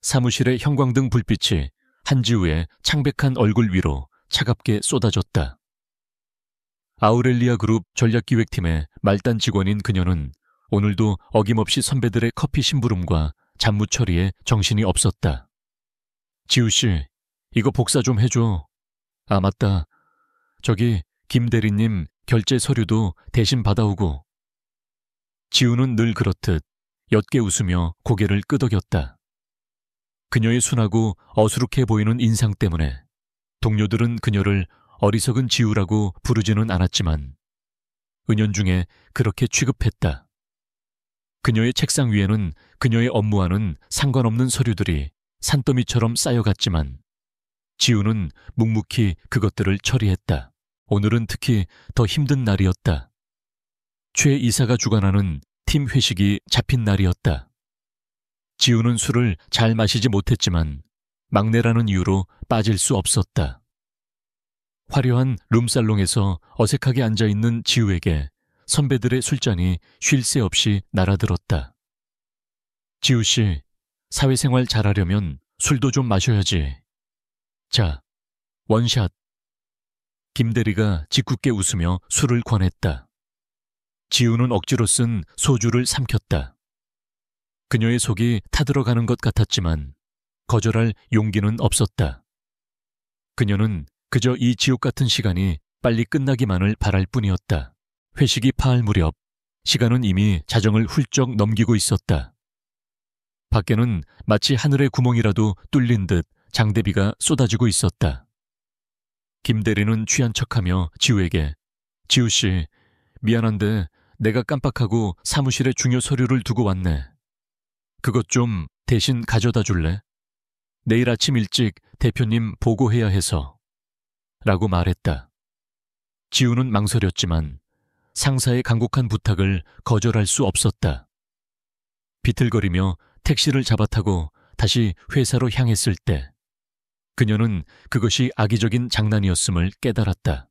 사무실의 형광등 불빛이 한지우의 창백한 얼굴 위로 차갑게 쏟아졌다. 아우렐리아 그룹 전략기획팀의 말단 직원인 그녀는 오늘도 어김없이 선배들의 커피 심부름과 잡무 처리에 정신이 없었다. 지우씨, 이거 복사 좀 해줘. 아, 맞다. 저기 김 대리님 결제 서류도 대신 받아오고. 지우는 늘 그렇듯 옅게 웃으며 고개를 끄덕였다. 그녀의 순하고 어수룩해 보이는 인상 때문에 동료들은 그녀를 어리석은 지우라고 부르지는 않았지만 은연중에 그렇게 취급했다. 그녀의 책상 위에는 그녀의 업무와는 상관없는 서류들이 산더미처럼 쌓여갔지만 지우는 묵묵히 그것들을 처리했다. 오늘은 특히 더 힘든 날이었다. 최 이사가 주관하는 팀 회식이 잡힌 날이었다. 지우는 술을 잘 마시지 못했지만 막내라는 이유로 빠질 수 없었다. 화려한 룸살롱에서 어색하게 앉아있는 지우에게 선배들의 술잔이 쉴 새 없이 날아들었다. 지우씨, 사회생활 잘하려면 술도 좀 마셔야지. 자, 원샷. 김대리가 짓궂게 웃으며 술을 권했다. 지우는 억지로 쓴 소주를 삼켰다. 그녀의 속이 타들어가는 것 같았지만 거절할 용기는 없었다. 그녀는 그저 이 지옥 같은 시간이 빨리 끝나기만을 바랄 뿐이었다. 회식이 파할 무렵 시간은 이미 자정을 훌쩍 넘기고 있었다. 밖에는 마치 하늘의 구멍이라도 뚫린 듯 장대비가 쏟아지고 있었다. 김 대리는 취한 척하며 지우에게 지우씨, 미안한데 내가 깜빡하고 사무실에 중요 서류를 두고 왔네. 그것 좀 대신 가져다 줄래? 내일 아침 일찍 대표님 보고해야 해서. 라고 말했다. 지우는 망설였지만 상사의 간곡한 부탁을 거절할 수 없었다. 비틀거리며 택시를 잡아타고 다시 회사로 향했을 때 그녀는 그것이 악의적인 장난이었음을 깨달았다.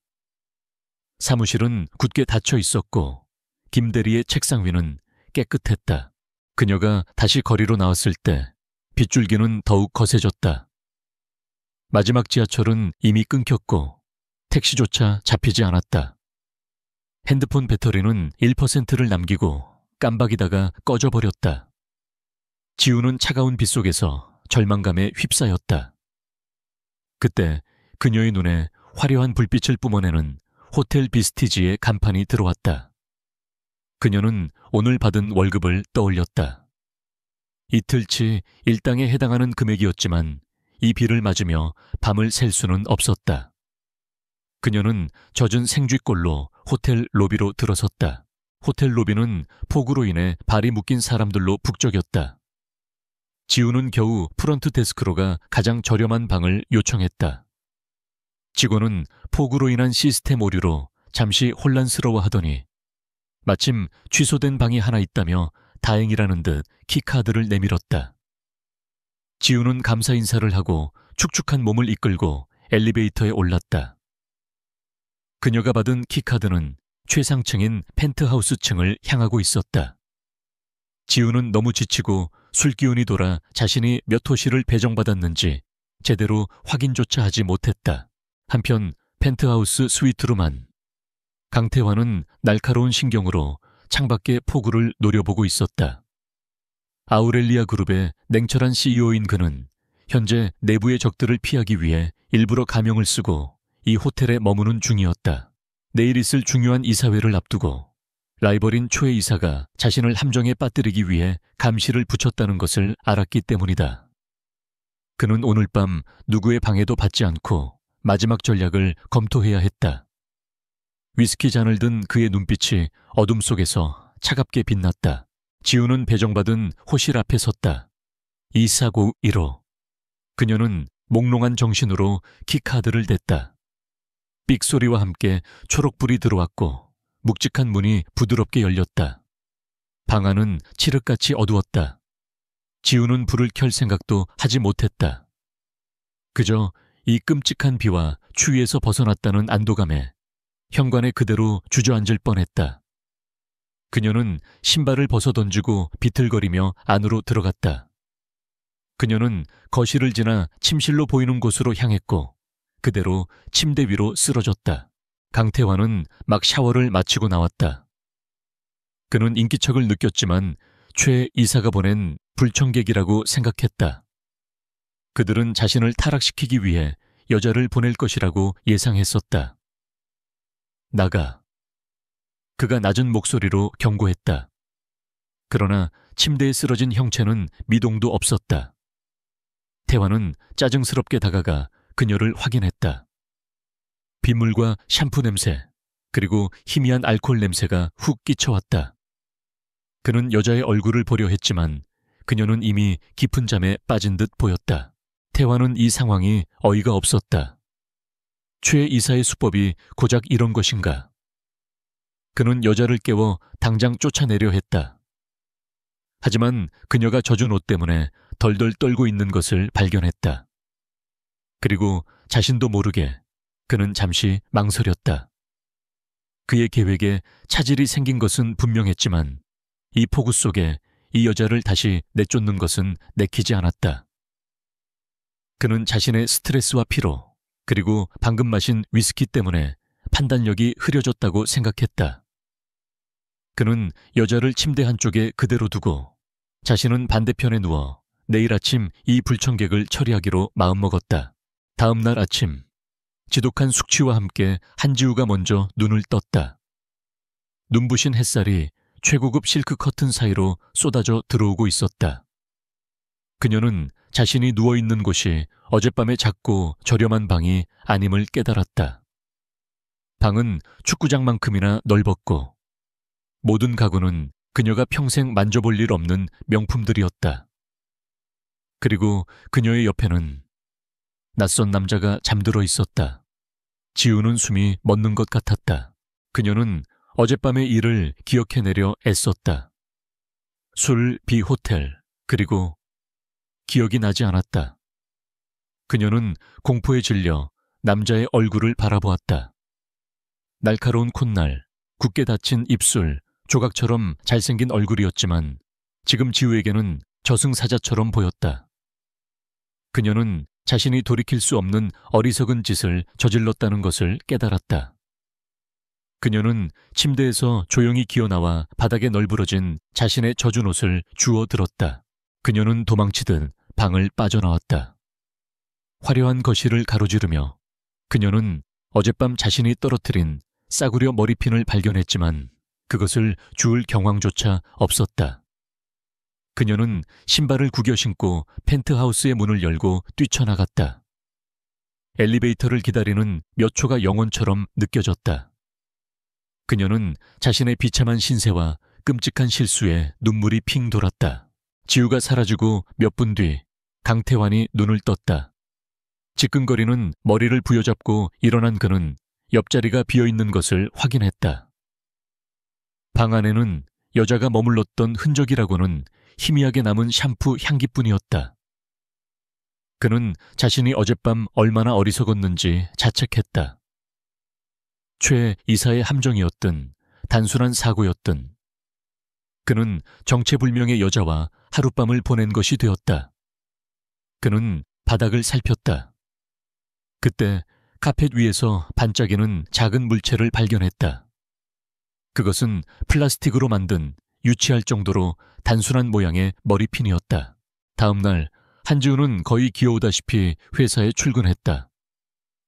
사무실은 굳게 닫혀 있었고 김 대리의 책상 위는 깨끗했다. 그녀가 다시 거리로 나왔을 때 빗줄기는 더욱 거세졌다. 마지막 지하철은 이미 끊겼고 택시조차 잡히지 않았다. 핸드폰 배터리는 1%를 남기고 깜박이다가 꺼져버렸다. 지우는 차가운 빗속에서 절망감에 휩싸였다. 그때 그녀의 눈에 화려한 불빛을 뿜어내는 호텔 비스티지의 간판이 들어왔다. 그녀는 오늘 받은 월급을 떠올렸다. 이틀치 일당에 해당하는 금액이었지만 이 비를 맞으며 밤을 샐 수는 없었다. 그녀는 젖은 생쥐꼴로 호텔 로비로 들어섰다. 호텔 로비는 폭우로 인해 발이 묶인 사람들로 북적였다. 지우는 겨우 프런트 데스크로가 가장 저렴한 방을 요청했다. 직원은 폭우로 인한 시스템 오류로 잠시 혼란스러워하더니 마침 취소된 방이 하나 있다며 다행이라는 듯 키카드를 내밀었다. 지우는 감사 인사를 하고 축축한 몸을 이끌고 엘리베이터에 올랐다. 그녀가 받은 키카드는 최상층인 펜트하우스층을 향하고 있었다. 지우는 너무 지치고 술기운이 돌아 자신이 몇 호실을 배정받았는지 제대로 확인조차 하지 못했다. 한편 펜트하우스 스위트로만 강태환은 날카로운 신경으로 창밖의 폭우를 노려보고 있었다. 아우렐리아 그룹의 냉철한 CEO인 그는 현재 내부의 적들을 피하기 위해 일부러 가명을 쓰고 이 호텔에 머무는 중이었다. 내일 있을 중요한 이사회를 앞두고 라이벌인 초의 이사가 자신을 함정에 빠뜨리기 위해 감시를 붙였다는 것을 알았기 때문이다. 그는 오늘 밤 누구의 방해도 받지 않고 마지막 전략을 검토해야 했다. 위스키 잔을 든 그의 눈빛이 어둠 속에서 차갑게 빛났다. 지우는 배정받은 호실 앞에 섰다. 24915. 그녀는 몽롱한 정신으로 키카드를 댔다. 삑소리와 함께 초록불이 들어왔고 묵직한 문이 부드럽게 열렸다. 방 안은 칠흑같이 어두웠다. 지우는 불을 켤 생각도 하지 못했다. 그저 이 끔찍한 비와 추위에서 벗어났다는 안도감에 현관에 그대로 주저앉을 뻔했다. 그녀는 신발을 벗어던지고 비틀거리며 안으로 들어갔다. 그녀는 거실을 지나 침실로 보이는 곳으로 향했고 그대로 침대 위로 쓰러졌다. 강태환은 막 샤워를 마치고 나왔다. 그는 인기척을 느꼈지만 최 이사가 보낸 불청객이라고 생각했다. 그들은 자신을 타락시키기 위해 여자를 보낼 것이라고 예상했었다. 나가. 그가 낮은 목소리로 경고했다. 그러나 침대에 쓰러진 형체는 미동도 없었다. 태환은 짜증스럽게 다가가 그녀를 확인했다. 빗물과 샴푸 냄새, 그리고 희미한 알코올 냄새가 훅 끼쳐왔다. 그는 여자의 얼굴을 보려 했지만 그녀는 이미 깊은 잠에 빠진 듯 보였다. 태환은 이 상황이 어이가 없었다. 최 이사의 수법이 고작 이런 것인가? 그는 여자를 깨워 당장 쫓아내려 했다. 하지만 그녀가 젖은 옷 때문에 덜덜 떨고 있는 것을 발견했다. 그리고 자신도 모르게 그는 잠시 망설였다. 그의 계획에 차질이 생긴 것은 분명했지만 이 폭우 속에 이 여자를 다시 내쫓는 것은 내키지 않았다. 그는 자신의 스트레스와 피로, 그리고 방금 마신 위스키 때문에 판단력이 흐려졌다고 생각했다. 그는 여자를 침대 한쪽에 그대로 두고 자신은 반대편에 누워 내일 아침 이 불청객을 처리하기로 마음먹었다. 다음 날 아침, 지독한 숙취와 함께 한지우가 먼저 눈을 떴다. 눈부신 햇살이 최고급 실크 커튼 사이로 쏟아져 들어오고 있었다. 그녀는 자신이 누워있는 곳이 어젯밤의 작고 저렴한 방이 아님을 깨달았다. 방은 축구장만큼이나 넓었고 모든 가구는 그녀가 평생 만져볼 일 없는 명품들이었다. 그리고 그녀의 옆에는 낯선 남자가 잠들어 있었다. 지우는 숨이 멎는 것 같았다. 그녀는 어젯밤의 일을 기억해내려 애썼다. 술, 비, 호텔, 그리고 기억이 나지 않았다. 그녀는 공포에 질려 남자의 얼굴을 바라보았다. 날카로운 콧날, 굳게 닫힌 입술, 조각처럼 잘생긴 얼굴이었지만 지금 지우에게는 저승사자처럼 보였다. 그녀는 자신이 돌이킬 수 없는 어리석은 짓을 저질렀다는 것을 깨달았다. 그녀는 침대에서 조용히 기어나와 바닥에 널브러진 자신의 젖은 옷을 주워 들었다. 그녀는 도망치듯 방을 빠져나왔다. 화려한 거실을 가로지르며 그녀는 어젯밤 자신이 떨어뜨린 싸구려 머리핀을 발견했지만 그것을 주울 경황조차 없었다. 그녀는 신발을 구겨 신고 펜트하우스의 문을 열고 뛰쳐나갔다. 엘리베이터를 기다리는 몇 초가 영원처럼 느껴졌다. 그녀는 자신의 비참한 신세와 끔찍한 실수에 눈물이 핑 돌았다. 지우가 사라지고 몇 분 뒤 강태환이 눈을 떴다. 지끈거리는 머리를 부여잡고 일어난 그는 옆자리가 비어있는 것을 확인했다. 방 안에는 여자가 머물렀던 흔적이라고는 희미하게 남은 샴푸 향기뿐이었다. 그는 자신이 어젯밤 얼마나 어리석었는지 자책했다. 최 이사의 함정이었든 단순한 사고였든 그는 정체불명의 여자와 하룻밤을 보낸 것이 되었다. 그는 바닥을 살폈다. 그때 카펫 위에서 반짝이는 작은 물체를 발견했다. 그것은 플라스틱으로 만든 유치할 정도로 단순한 모양의 머리핀이었다. 다음 날 한지우는 거의 기어오다시피 회사에 출근했다.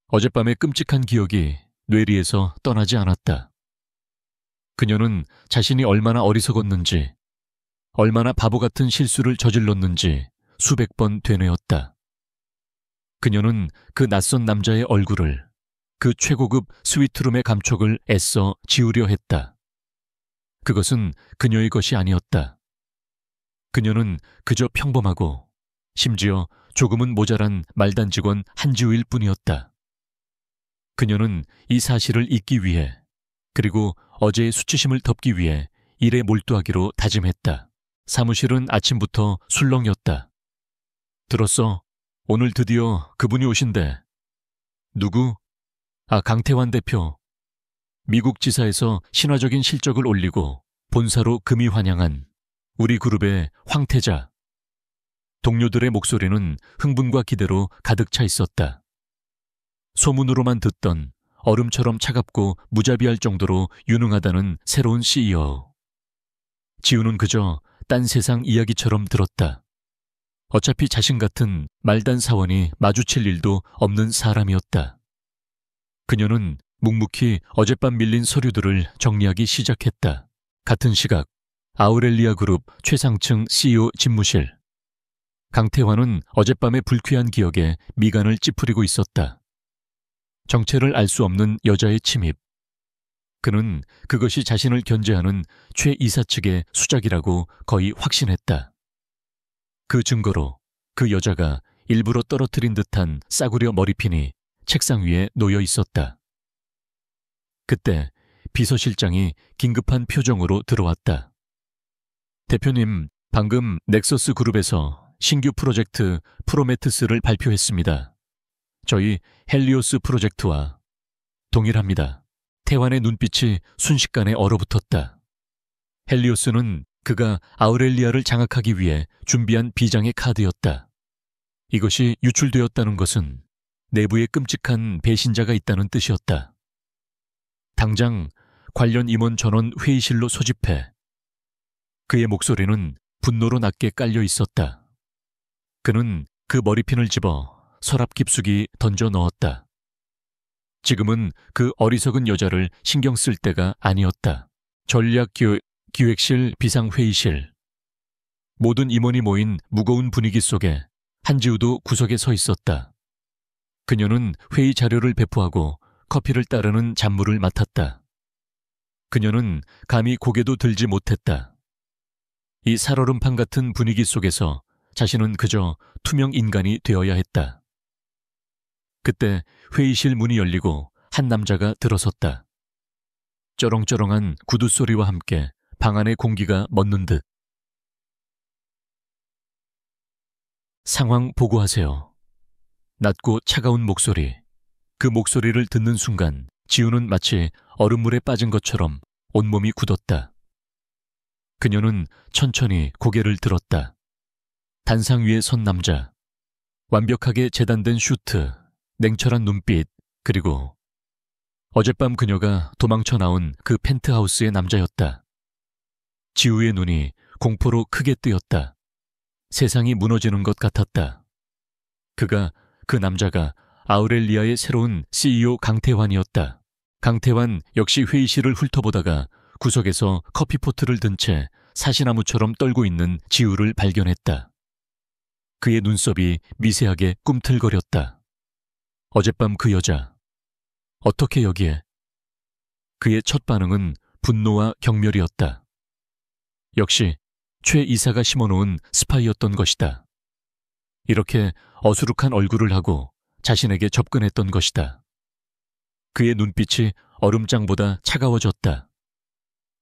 어젯밤의 끔찍한 기억이 뇌리에서 떠나지 않았다. 그녀는 자신이 얼마나 어리석었는지, 얼마나 바보 같은 실수를 저질렀는지 수백 번 되뇌었다. 그녀는 그 낯선 남자의 얼굴을, 그 최고급 스위트룸의 감촉을 애써 지우려 했다. 그것은 그녀의 것이 아니었다. 그녀는 그저 평범하고 심지어 조금은 모자란 말단 직원 한지우일 뿐이었다. 그녀는 이 사실을 잊기 위해, 그리고 어제의 수치심을 덮기 위해 일에 몰두하기로 다짐했다. 사무실은 아침부터 술렁이었다. 들었어? 오늘 드디어 그분이 오신대. 누구? 강태환 대표. 미국 지사에서 신화적인 실적을 올리고 본사로 금이 환영한 우리 그룹의 황태자. 동료들의 목소리는 흥분과 기대로 가득 차 있었다. 소문으로만 듣던 얼음처럼 차갑고 무자비할 정도로 유능하다는 새로운 CEO. 지우는 그저 딴 세상 이야기처럼 들었다. 어차피 자신 같은 말단 사원이 마주칠 일도 없는 사람이었다. 그녀는 묵묵히 어젯밤 밀린 서류들을 정리하기 시작했다. 같은 시각 아우렐리아 그룹 최상층 CEO 집무실. 강태환은 어젯밤의 불쾌한 기억에 미간을 찌푸리고 있었다. 정체를 알 수 없는 여자의 침입. 그는 그것이 자신을 견제하는 최 이사 측의 수작이라고 거의 확신했다. 그 증거로 그 여자가 일부러 떨어뜨린 듯한 싸구려 머리핀이 책상 위에 놓여 있었다. 그때 비서실장이 긴급한 표정으로 들어왔다. 대표님, 방금 넥서스 그룹에서 신규 프로젝트 프로메테스를 발표했습니다. 저희 헬리오스 프로젝트와 동일합니다. 태환의 눈빛이 순식간에 얼어붙었다. 헬리오스는 그가 아우렐리아를 장악하기 위해 준비한 비장의 카드였다. 이것이 유출되었다는 것은 내부에 끔찍한 배신자가 있다는 뜻이었다. 당장 관련 임원 전원 회의실로 소집해. 그의 목소리는 분노로 낮게 깔려 있었다. 그는 그 머리핀을 집어 서랍 깊숙이 던져 넣었다. 지금은 그 어리석은 여자를 신경 쓸 때가 아니었다. 전략기획실 비상회의실. 모든 임원이 모인 무거운 분위기 속에 한지우도 구석에 서 있었다. 그녀는 회의 자료를 배포하고 커피를 따르는 잡무를 맡았다. 그녀는 감히 고개도 들지 못했다. 이 살얼음판 같은 분위기 속에서 자신은 그저 투명 인간이 되어야 했다. 그때 회의실 문이 열리고 한 남자가 들어섰다. 쩌렁쩌렁한 구두 소리와 함께 방 안의 공기가 멎는 듯. 상황 보고하세요. 낮고 차가운 목소리. 그 목소리를 듣는 순간 지우는 마치 얼음물에 빠진 것처럼 온몸이 굳었다. 그녀는 천천히 고개를 들었다. 단상 위에 선 남자. 완벽하게 재단된 슈트, 냉철한 눈빛, 그리고 어젯밤 그녀가 도망쳐 나온 그 펜트하우스의 남자였다. 지우의 눈이 공포로 크게 뜨였다. 세상이 무너지는 것 같았다. 그 남자가 아우렐리아의 새로운 CEO 강태환이었다. 강태환 역시 회의실을 훑어보다가 구석에서 커피포트를 든 채 사시나무처럼 떨고 있는 지우를 발견했다. 그의 눈썹이 미세하게 꿈틀거렸다. 어젯밤 그 여자. 어떻게 여기에? 그의 첫 반응은 분노와 경멸이었다. 역시 최 이사가 심어놓은 스파이였던 것이다. 이렇게 어수룩한 얼굴을 하고 자신에게 접근했던 것이다. 그의 눈빛이 얼음장보다 차가워졌다.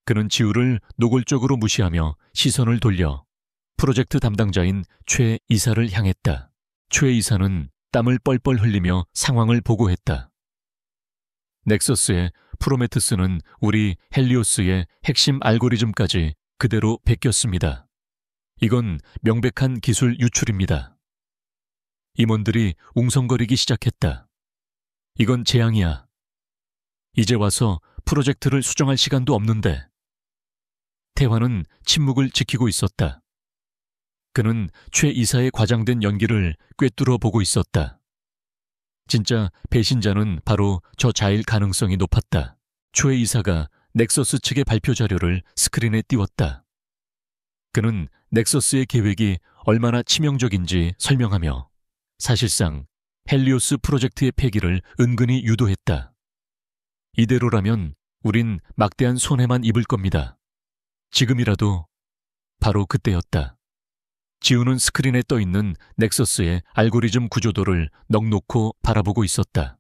그는 지우를 노골적으로 무시하며 시선을 돌려 프로젝트 담당자인 최 이사를 향했다. 최 이사는 땀을 뻘뻘 흘리며 상황을 보고했다. 넥서스의 프로메테스는 우리 헬리오스의 핵심 알고리즘까지 그대로 베꼈습니다. 이건 명백한 기술 유출입니다. 임원들이 웅성거리기 시작했다. 이건 재앙이야. 이제 와서 프로젝트를 수정할 시간도 없는데. 태환은 침묵을 지키고 있었다. 그는 최 이사의 과장된 연기를 꿰뚫어 보고 있었다. 진짜 배신자는 바로 저 자일 가능성이 높았다. 최 이사가 넥서스 측의 발표 자료를 스크린에 띄웠다. 그는 넥서스의 계획이 얼마나 치명적인지 설명하며 사실상 헬리오스 프로젝트의 폐기를 은근히 유도했다. 이대로라면 우린 막대한 손해만 입을 겁니다. 지금이라도. 바로 그때였다. 지우는 스크린에 떠있는 넥서스의 알고리즘 구조도를 넋놓고 바라보고 있었다.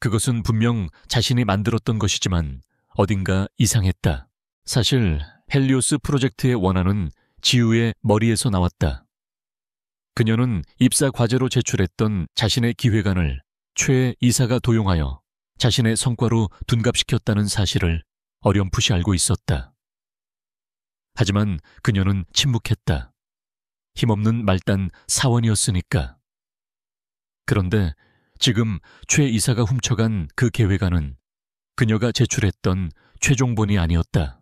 그것은 분명 자신이 만들었던 것이지만 어딘가 이상했다. 사실 헬리오스 프로젝트의 원안은 지우의 머리에서 나왔다. 그녀는 입사 과제로 제출했던 자신의 기획안을 최 이사가 도용하여 자신의 성과로 둔갑시켰다는 사실을 어렴풋이 알고 있었다. 하지만 그녀는 침묵했다. 힘없는 말단 사원이었으니까. 그런데 지금 최 이사가 훔쳐간 그 계획안은 그녀가 제출했던 최종본이 아니었다.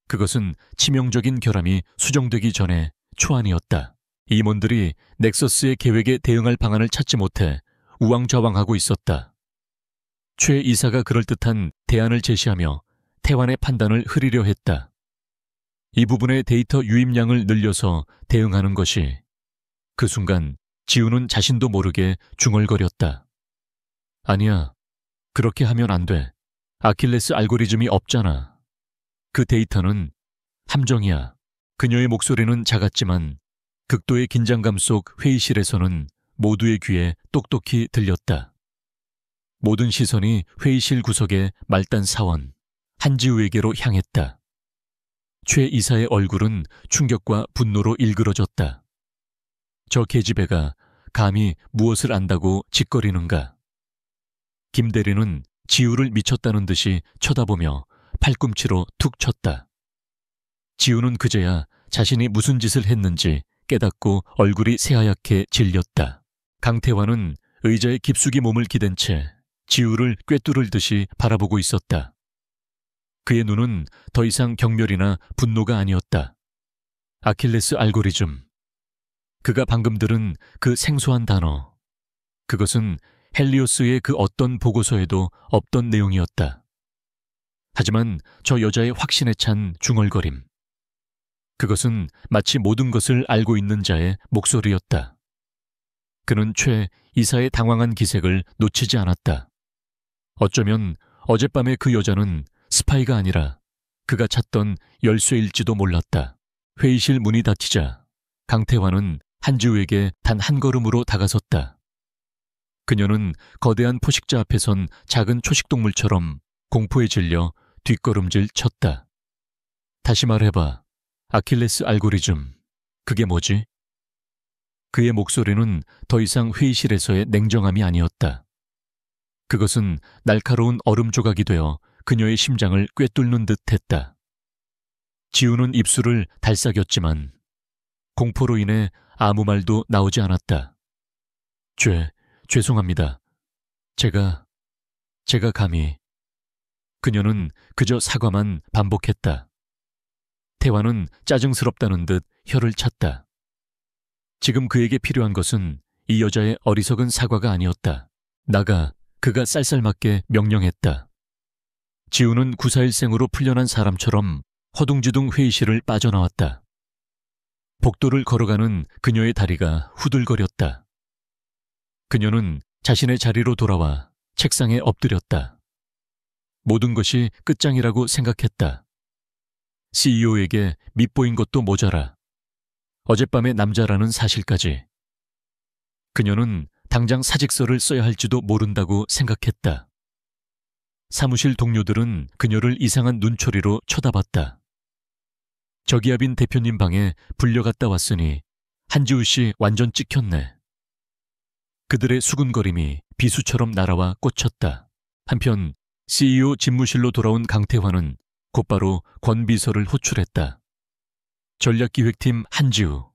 그것은 치명적인 결함이 수정되기 전에 초안이었다. 임원들이 넥서스의 계획에 대응할 방안을 찾지 못해 우왕좌왕하고 있었다. 최 이사가 그럴듯한 대안을 제시하며 태완의 판단을 흐리려 했다. 이 부분의 데이터 유입량을 늘려서 대응하는 것이. 그 순간 지우는 자신도 모르게 중얼거렸다. 아니야, 그렇게 하면 안 돼. 아킬레스 알고리즘이 없잖아. 그 데이터는 함정이야. 그녀의 목소리는 작았지만 극도의 긴장감 속 회의실에서는 모두의 귀에 똑똑히 들렸다. 모든 시선이 회의실 구석의 말단 사원 한지우에게로 향했다. 최 이사의 얼굴은 충격과 분노로 일그러졌다. 저 계집애가 감히 무엇을 안다고 짓거리는가. 김 대리는 지우를 미쳤다는 듯이 쳐다보며 팔꿈치로 툭 쳤다. 지우는 그제야 자신이 무슨 짓을 했는지 깨닫고 얼굴이 새하얗게 질렸다. 강태환은 의자에 깊숙이 몸을 기댄 채 지우를 꿰뚫을 듯이 바라보고 있었다. 그의 눈은 더 이상 경멸이나 분노가 아니었다. 아킬레스 알고리즘. 그가 방금 들은 그 생소한 단어. 그것은 헬리오스의 그 어떤 보고서에도 없던 내용이었다. 하지만 저 여자의 확신에 찬 중얼거림. 그것은 마치 모든 것을 알고 있는 자의 목소리였다. 그는 최 이사의 당황한 기색을 놓치지 않았다. 어쩌면 어젯밤의 그 여자는 스파이가 아니라 그가 찾던 열쇠일지도 몰랐다. 회의실 문이 닫히자 강태환은 한지우에게 단 한 걸음으로 다가섰다. 그녀는 거대한 포식자 앞에 선 작은 초식동물처럼 공포에 질려 뒷걸음질 쳤다. 다시 말해봐. 아킬레스 알고리즘. 그게 뭐지? 그의 목소리는 더 이상 회의실에서의 냉정함이 아니었다. 그것은 날카로운 얼음 조각이 되어 그녀의 심장을 꿰뚫는 듯 했다. 지우는 입술을 달싹였지만 공포로 인해 아무 말도 나오지 않았다. 죄송합니다. 제가 감히. 그녀는 그저 사과만 반복했다. 태환은 짜증스럽다는 듯 혀를 찼다. 지금 그에게 필요한 것은 이 여자의 어리석은 사과가 아니었다. 나가. 그가 쌀쌀맞게 명령했다. 지우는 구사일생으로 풀려난 사람처럼 허둥지둥 회의실을 빠져나왔다. 복도를 걸어가는 그녀의 다리가 후들거렸다. 그녀는 자신의 자리로 돌아와 책상에 엎드렸다. 모든 것이 끝장이라고 생각했다. CEO에게 밉보인 것도 모자라 어젯밤의 남자라는 사실까지. 그녀는 당장 사직서를 써야 할지도 모른다고 생각했다. 사무실 동료들은 그녀를 이상한 눈초리로 쳐다봤다. 저기압인 대표님 방에 불려갔다 왔으니 한지우 씨 완전 찍혔네. 그들의 수군거림이 비수처럼 날아와 꽂혔다. 한편 CEO 집무실로 돌아온 강태환은 곧바로 권 비서를 호출했다. 전략기획팀 한지우.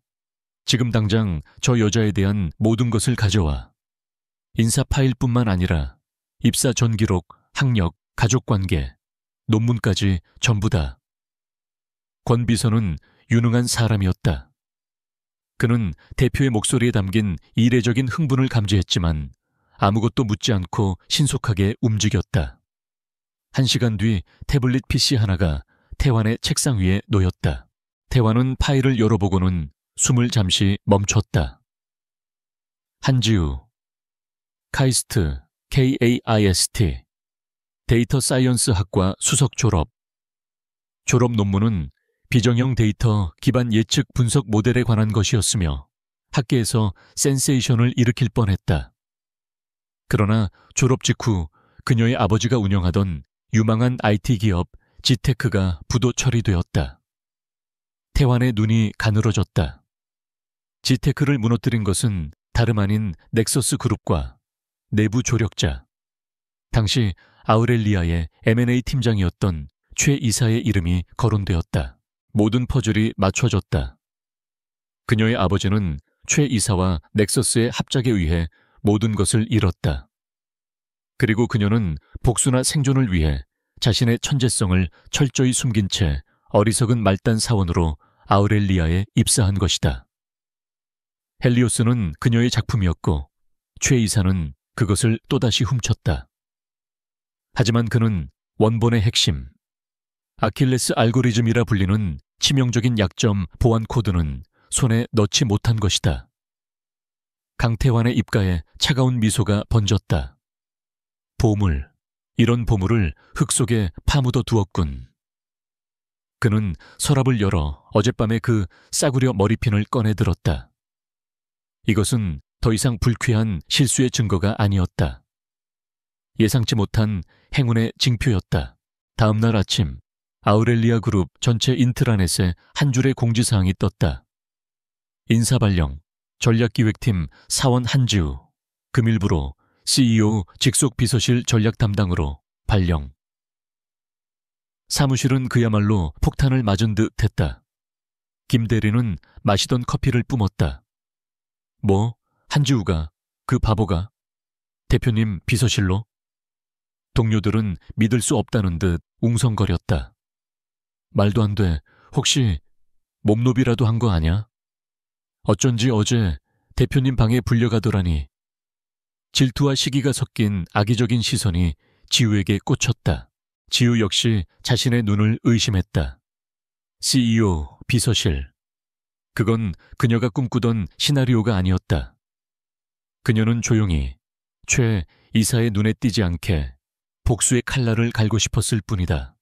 지금 당장 저 여자에 대한 모든 것을 가져와. 인사 파일뿐만 아니라 입사 전기록, 학력, 가족관계, 논문까지 전부 다. 권 비서는 유능한 사람이었다. 그는 대표의 목소리에 담긴 이례적인 흥분을 감지했지만 아무것도 묻지 않고 신속하게 움직였다. 1시간 뒤 태블릿 PC 하나가 태환의 책상 위에 놓였다. 태환은 파일을 열어보고는 숨을 잠시 멈췄다. 한지우, 카이스트, KAIST, 데이터 사이언스 학과 수석 졸업. 졸업 논문은 비정형 데이터 기반 예측 분석 모델에 관한 것이었으며 학계에서 센세이션을 일으킬 뻔했다. 그러나 졸업 직후 그녀의 아버지가 운영하던 유망한 IT 기업 지테크가 부도 처리되었다. 태환의 눈이 가늘어졌다. 지테크를 무너뜨린 것은 다름 아닌 넥서스 그룹과 내부 조력자, 당시 아우렐리아의 M&A 팀장이었던 최 이사의 이름이 거론되었다. 모든 퍼즐이 맞춰졌다. 그녀의 아버지는 최 이사와 넥서스의 합작에 의해 모든 것을 잃었다. 그리고 그녀는 복수나 생존을 위해 자신의 천재성을 철저히 숨긴 채 어리석은 말단 사원으로 아우렐리아에 입사한 것이다. 헬리오스는 그녀의 작품이었고 최 이사는 그것을 또다시 훔쳤다. 하지만 그는 원본의 핵심, 아킬레스 알고리즘이라 불리는 치명적인 약점 보안 코드는 손에 넣지 못한 것이다. 강태환의 입가에 차가운 미소가 번졌다. 보물, 이런 보물을 흙 속에 파묻어 두었군. 그는 서랍을 열어 어젯밤에 그 싸구려 머리핀을 꺼내 들었다. 이것은 더 이상 불쾌한 실수의 증거가 아니었다. 예상치 못한 행운의 징표였다. 다음 날 아침 아우렐리아 그룹 전체 인트라넷에 한 줄의 공지사항이 떴다. 인사발령, 전략기획팀 사원 한지우, 금일부로 CEO 직속 비서실 전략 담당으로 발령. 사무실은 그야말로 폭탄을 맞은 듯 했다. 김 대리는 마시던 커피를 뿜었다. 뭐? 한지우가? 그 바보가? 대표님 비서실로? 동료들은 믿을 수 없다는 듯 웅성거렸다. 말도 안 돼. 혹시 몸노비라도 한 거 아냐? 어쩐지 어제 대표님 방에 불려가더라니. 질투와 시기가 섞인 악의적인 시선이 지우에게 꽂혔다. 지우 역시 자신의 눈을 의심했다. CEO, 비서실. 그건 그녀가 꿈꾸던 시나리오가 아니었다. 그녀는 조용히 최 이사의 눈에 띄지 않게 복수의 칼날을 갈고 싶었을 뿐이다.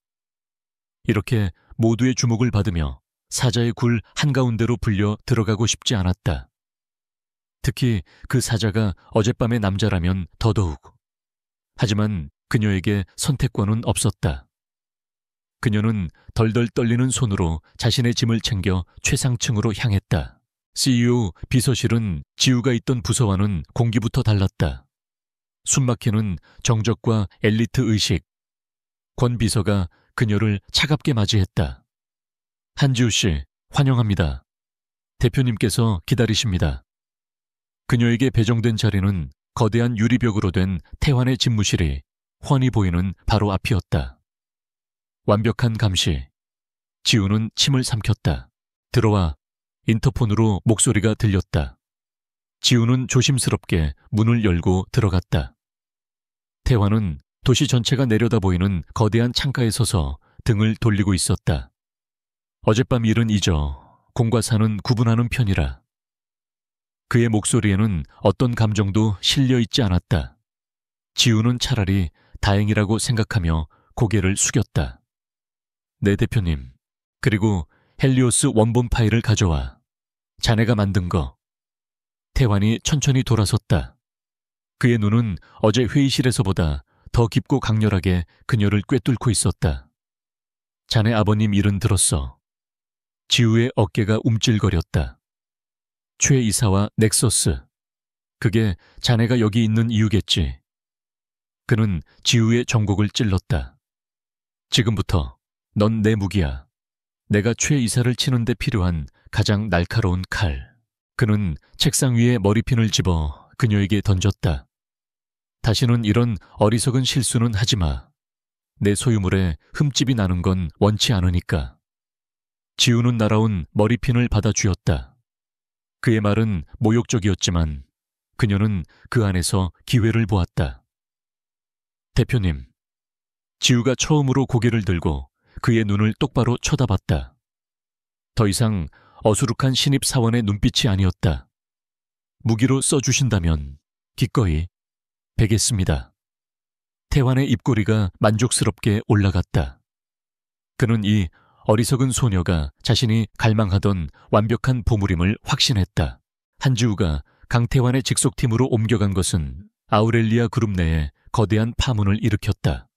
이렇게 모두의 주목을 받으며 사자의 굴 한가운데로 불려 들어가고 싶지 않았다. 특히 그 사자가 어젯밤의 남자라면 더더욱. 하지만 그녀에게 선택권은 없었다. 그녀는 덜덜 떨리는 손으로 자신의 짐을 챙겨 최상층으로 향했다. CEO 비서실은 지우가 있던 부서와는 공기부터 달랐다. 숨막히는 정적과 엘리트 의식. 권 비서가 그녀를 차갑게 맞이했다. 한지우 씨, 환영합니다. 대표님께서 기다리십니다. 그녀에게 배정된 자리는 거대한 유리벽으로 된 태환의 집무실이 훤히 보이는 바로 앞이었다. 완벽한 감시. 지우는 침을 삼켰다. 들어와. 인터폰으로 목소리가 들렸다. 지우는 조심스럽게 문을 열고 들어갔다. 태환은 도시 전체가 내려다 보이는 거대한 창가에 서서 등을 돌리고 있었다. 어젯밤 일은 잊어 공과 사는 구분하는 편이라. 그의 목소리에는 어떤 감정도 실려 있지 않았다. 지우는 차라리 다행이라고 생각하며 고개를 숙였다. 네 대표님, 그리고 헬리오스 원본 파일을 가져와. 자네가 만든 거. 태환이 천천히 돌아섰다. 그의 눈은 어제 회의실에서보다 더 깊고 강렬하게 그녀를 꿰뚫고 있었다. 자네 아버님 일은 들었어. 지우의 어깨가 움찔거렸다. 최 이사와 넥서스. 그게 자네가 여기 있는 이유겠지. 그는 지우의 정곡을 찔렀다. 지금부터 넌 내 무기야. 내가 최 이사를 치는 데 필요한 가장 날카로운 칼. 그는 책상 위에 머리핀을 집어 그녀에게 던졌다. 다시는 이런 어리석은 실수는 하지 마. 내 소유물에 흠집이 나는 건 원치 않으니까. 지우는 날아온 머리핀을 받아 쥐었다. 그의 말은 모욕적이었지만 그녀는 그 안에서 기회를 보았다. 대표님. 지우가 처음으로 고개를 들고 그의 눈을 똑바로 쳐다봤다. 더 이상 어수룩한 신입사원의 눈빛이 아니었다. 무기로 써주신다면 기꺼이 베겠습니다. 태환의 입꼬리가 만족스럽게 올라갔다. 그는 이 어리석은 소녀가 자신이 갈망하던 완벽한 보물임을 확신했다. 한지우가 강태환의 직속팀으로 옮겨간 것은 아우렐리아 그룹 내에 거대한 파문을 일으켰다.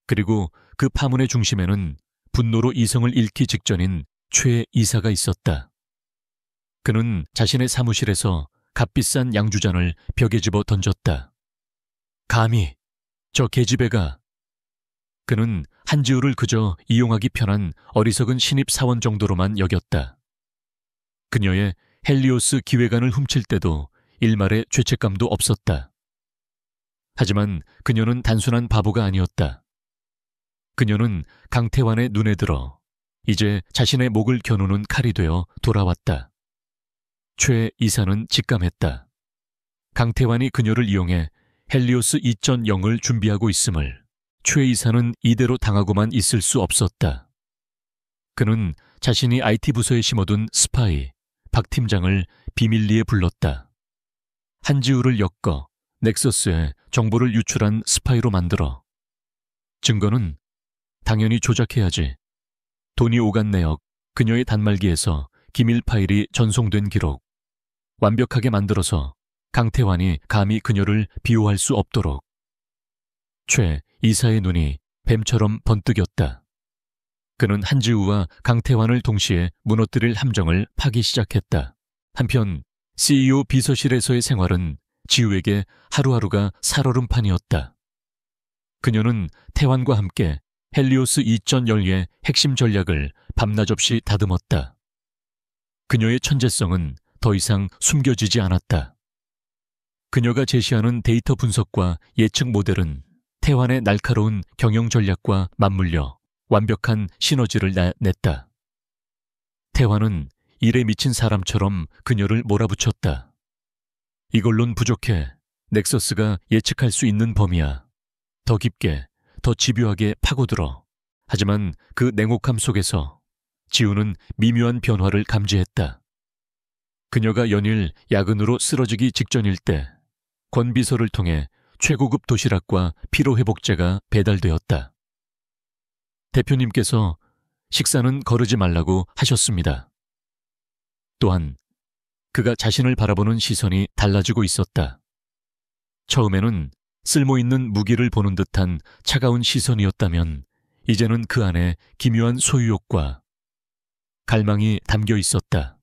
그리고 그 파문의 중심에는 분노로 이성을 잃기 직전인 최 이사가 있었다. 그는 자신의 사무실에서 값비싼 양주잔을 벽에 집어 던졌다. 감히 저 계집애가. 그는 한지우를 그저 이용하기 편한 어리석은 신입 사원 정도로만 여겼다. 그녀의 헬리오스 기획안을 훔칠 때도 일말의 죄책감도 없었다. 하지만 그녀는 단순한 바보가 아니었다. 그녀는 강태환의 눈에 들어 이제 자신의 목을 겨누는 칼이 되어 돌아왔다. 최 이사는 직감했다. 강태환이 그녀를 이용해 헬리오스 2.0을 준비하고 있음을 최 이사는 이대로 당하고만 있을 수 없었다. 그는 자신이 IT 부서에 심어둔 스파이 박 팀장을 비밀리에 불렀다. 한지우를 엮어 넥서스에 정보를 유출한 스파이로 만들어. 증거는 당연히 조작해야지. 돈이 오간 내역, 그녀의 단말기에서 기밀 파일이 전송된 기록. 완벽하게 만들어서 강태환이 감히 그녀를 비호할 수 없도록. 최 이사의 눈이 뱀처럼 번뜩였다. 그는 한지우와 강태환을 동시에 무너뜨릴 함정을 파기 시작했다. 한편 CEO 비서실에서의 생활은 지우에게 하루하루가 살얼음판이었다. 그녀는 태환과 함께 헬리오스 2.0의 핵심 전략을 밤낮 없이 다듬었다. 그녀의 천재성은 더 이상 숨겨지지 않았다. 그녀가 제시하는 데이터 분석과 예측 모델은 태환의 날카로운 경영 전략과 맞물려 완벽한 시너지를 냈다. 태환은 일에 미친 사람처럼 그녀를 몰아붙였다. 이걸론 부족해. 넥서스가 예측할 수 있는 범위야. 더 깊게, 더 집요하게 파고들어. 하지만 그 냉혹함 속에서 지우는 미묘한 변화를 감지했다. 그녀가 연일 야근으로 쓰러지기 직전일 때 권 비서를 통해 최고급 도시락과 피로회복제가 배달되었다. 대표님께서 식사는 거르지 말라고 하셨습니다. 또한 그가 자신을 바라보는 시선이 달라지고 있었다. 처음에는 쓸모있는 무기를 보는 듯한 차가운 시선이었다면 이제는 그 안에 기묘한 소유욕과 갈망이 담겨 있었다.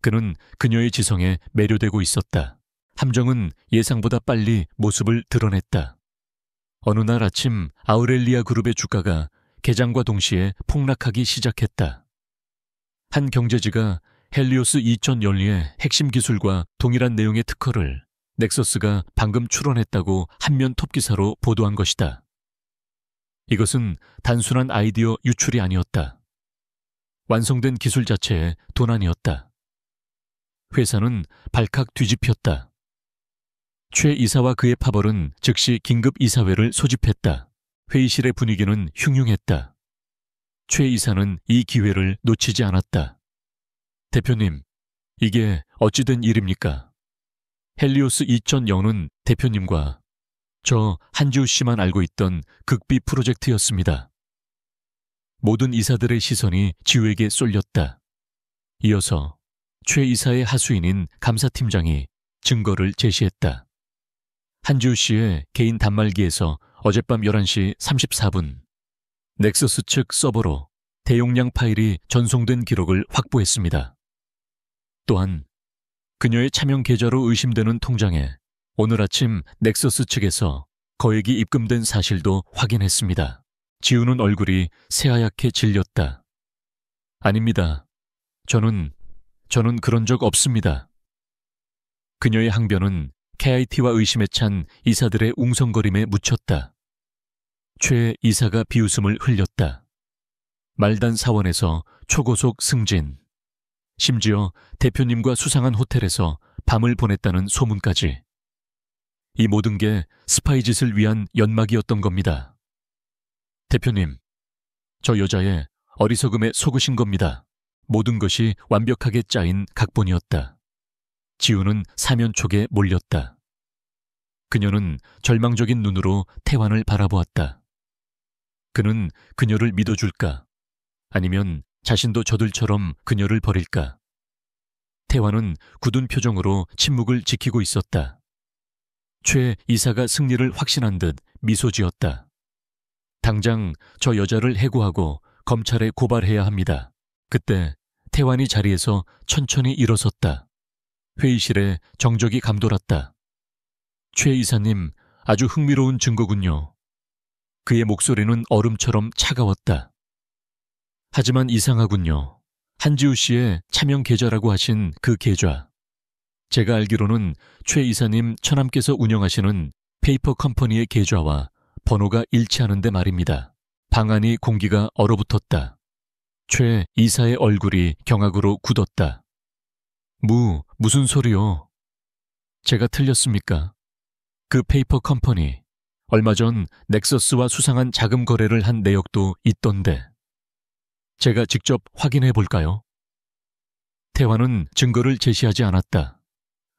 그는 그녀의 지성에 매료되고 있었다. 함정은 예상보다 빨리 모습을 드러냈다. 어느 날 아침 아우렐리아 그룹의 주가가 개장과 동시에 폭락하기 시작했다. 한 경제지가 헬리오스 2.0의 핵심 기술과 동일한 내용의 특허를 넥서스가 방금 출원했다고 한면 톱기사로 보도한 것이다. 이것은 단순한 아이디어 유출이 아니었다. 완성된 기술 자체의 도난이었다. 회사는 발칵 뒤집혔다. 최 이사와 그의 파벌은 즉시 긴급 이사회를 소집했다. 회의실의 분위기는 흉흉했다. 최 이사는 이 기회를 놓치지 않았다. 대표님, 이게 어찌된 일입니까? 헬리오스 2.0은 대표님과 저 한지우 씨만 알고 있던 극비 프로젝트였습니다. 모든 이사들의 시선이 지우에게 쏠렸다. 이어서 최 이사의 하수인인 감사팀장이 증거를 제시했다. 한지우 씨의 개인 단말기에서 어젯밤 11시 34분 넥서스 측 서버로 대용량 파일이 전송된 기록을 확보했습니다. 또한 그녀의 차명 계좌로 의심되는 통장에 오늘 아침 넥서스 측에서 거액이 입금된 사실도 확인했습니다. 지우는 얼굴이 새하얗게 질렸다. 아닙니다. 저는 그런 적 없습니다. 그녀의 항변은 KIT와 의심에 찬 이사들의 웅성거림에 묻혔다. 최 이사가 비웃음을 흘렸다. 말단 사원에서 초고속 승진. 심지어 대표님과 수상한 호텔에서 밤을 보냈다는 소문까지. 이 모든 게 스파이 짓을 위한 연막이었던 겁니다. 대표님, 저 여자의 어리석음에 속으신 겁니다. 모든 것이 완벽하게 짜인 각본이었다. 지우는 사면촉에 몰렸다. 그녀는 절망적인 눈으로 태환을 바라보았다. 그는 그녀를 믿어줄까? 아니면 자신도 저들처럼 그녀를 버릴까? 태환은 굳은 표정으로 침묵을 지키고 있었다. 최 이사가 승리를 확신한 듯 미소 지었다. 당장 저 여자를 해고하고 검찰에 고발해야 합니다. 그때 태환이 자리에서 천천히 일어섰다. 회의실에 정적이 감돌았다. 최 이사님, 아주 흥미로운 증거군요. 그의 목소리는 얼음처럼 차가웠다. 하지만 이상하군요. 한지우 씨의 차명 계좌라고 하신 그 계좌. 제가 알기로는 최 이사님 처남께서 운영하시는 페이퍼 컴퍼니의 계좌와 번호가 일치하는데 말입니다. 방 안이 공기가 얼어붙었다. 최 이사의 얼굴이 경악으로 굳었다. 무슨 소리요? 제가 틀렸습니까? 그 페이퍼 컴퍼니, 얼마 전 넥서스와 수상한 자금 거래를 한 내역도 있던데. 제가 직접 확인해 볼까요? 태환은 증거를 제시하지 않았다.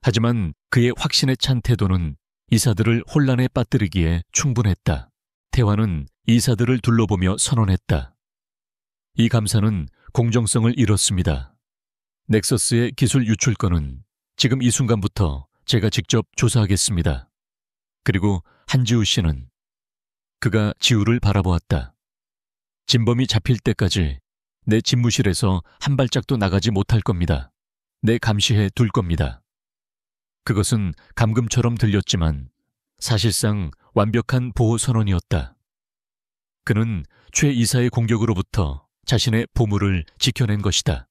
하지만 그의 확신에 찬 태도는 이사들을 혼란에 빠뜨리기에 충분했다. 태환은 이사들을 둘러보며 선언했다. 이 감사는 공정성을 잃었습니다. 넥서스의 기술 유출건은 지금 이 순간부터 제가 직접 조사하겠습니다. 그리고 한지우 씨는 그가 지우를 바라보았다. 진범이 잡힐 때까지 내 집무실에서 한 발짝도 나가지 못할 겁니다. 내 감시해 둘 겁니다. 그것은 감금처럼 들렸지만 사실상 완벽한 보호 선언이었다. 그는 최 이사의 공격으로부터 자신의 보물을 지켜낸 것이다.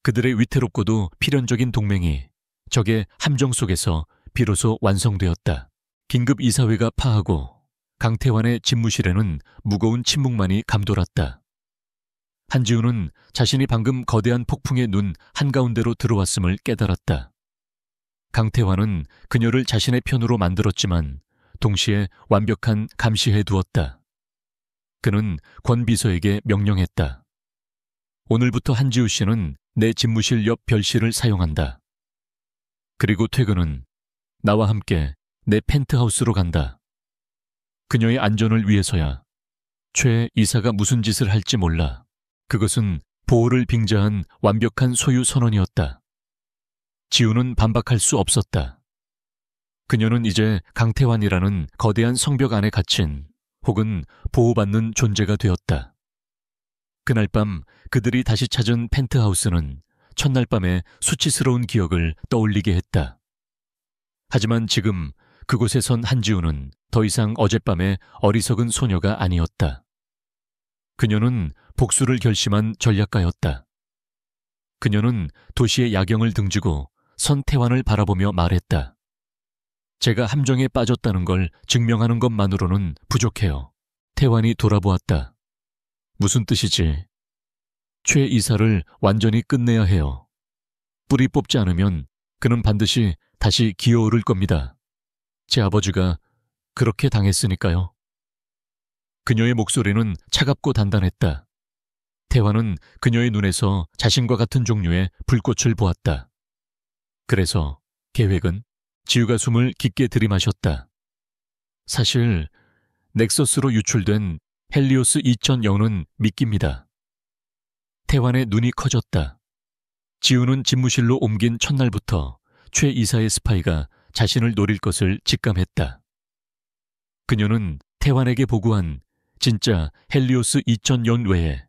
그들의 위태롭고도 필연적인 동맹이 적의 함정 속에서 비로소 완성되었다. 긴급 이사회가 파하고 강태환의 집무실에는 무거운 침묵만이 감돌았다. 한지우는 자신이 방금 거대한 폭풍의 눈 한가운데로 들어왔음을 깨달았다. 강태환은 그녀를 자신의 편으로 만들었지만 동시에 완벽한 감시해 두었다. 그는 권 비서에게 명령했다. 오늘부터 한지우 씨는 내 집무실 옆 별실을 사용한다. 그리고 퇴근은 나와 함께 내 펜트하우스로 간다. 그녀의 안전을 위해서야. 최 이사가 무슨 짓을 할지 몰라. 그것은 보호를 빙자한 완벽한 소유 선언이었다. 지우는 반박할 수 없었다. 그녀는 이제 강태환이라는 거대한 성벽 안에 갇힌 혹은 보호받는 존재가 되었다. 그날 밤 그들이 다시 찾은 펜트하우스는 첫날 밤의 수치스러운 기억을 떠올리게 했다. 하지만 지금 그곳에 선 한지우는 더 이상 어젯밤의 어리석은 소녀가 아니었다. 그녀는 복수를 결심한 전략가였다. 그녀는 도시의 야경을 등지고 선 태환을 바라보며 말했다. 제가 함정에 빠졌다는 걸 증명하는 것만으로는 부족해요. 태환이 돌아보았다. 무슨 뜻이지? 최 이사를 완전히 끝내야 해요. 뿌리 뽑지 않으면 그는 반드시 다시 기어오를 겁니다. 제 아버지가 그렇게 당했으니까요. 그녀의 목소리는 차갑고 단단했다. 태환은 그녀의 눈에서 자신과 같은 종류의 불꽃을 보았다. 그래서 계획은? 지우가 숨을 깊게 들이마셨다. 사실 넥서스로 유출된 헬리오스 2000은 미끼입니다. 태환의 눈이 커졌다. 지우는 집무실로 옮긴 첫날부터 최 이사의 스파이가 자신을 노릴 것을 직감했다. 그녀는 태환에게 보고한 진짜 헬리오스 2000 외에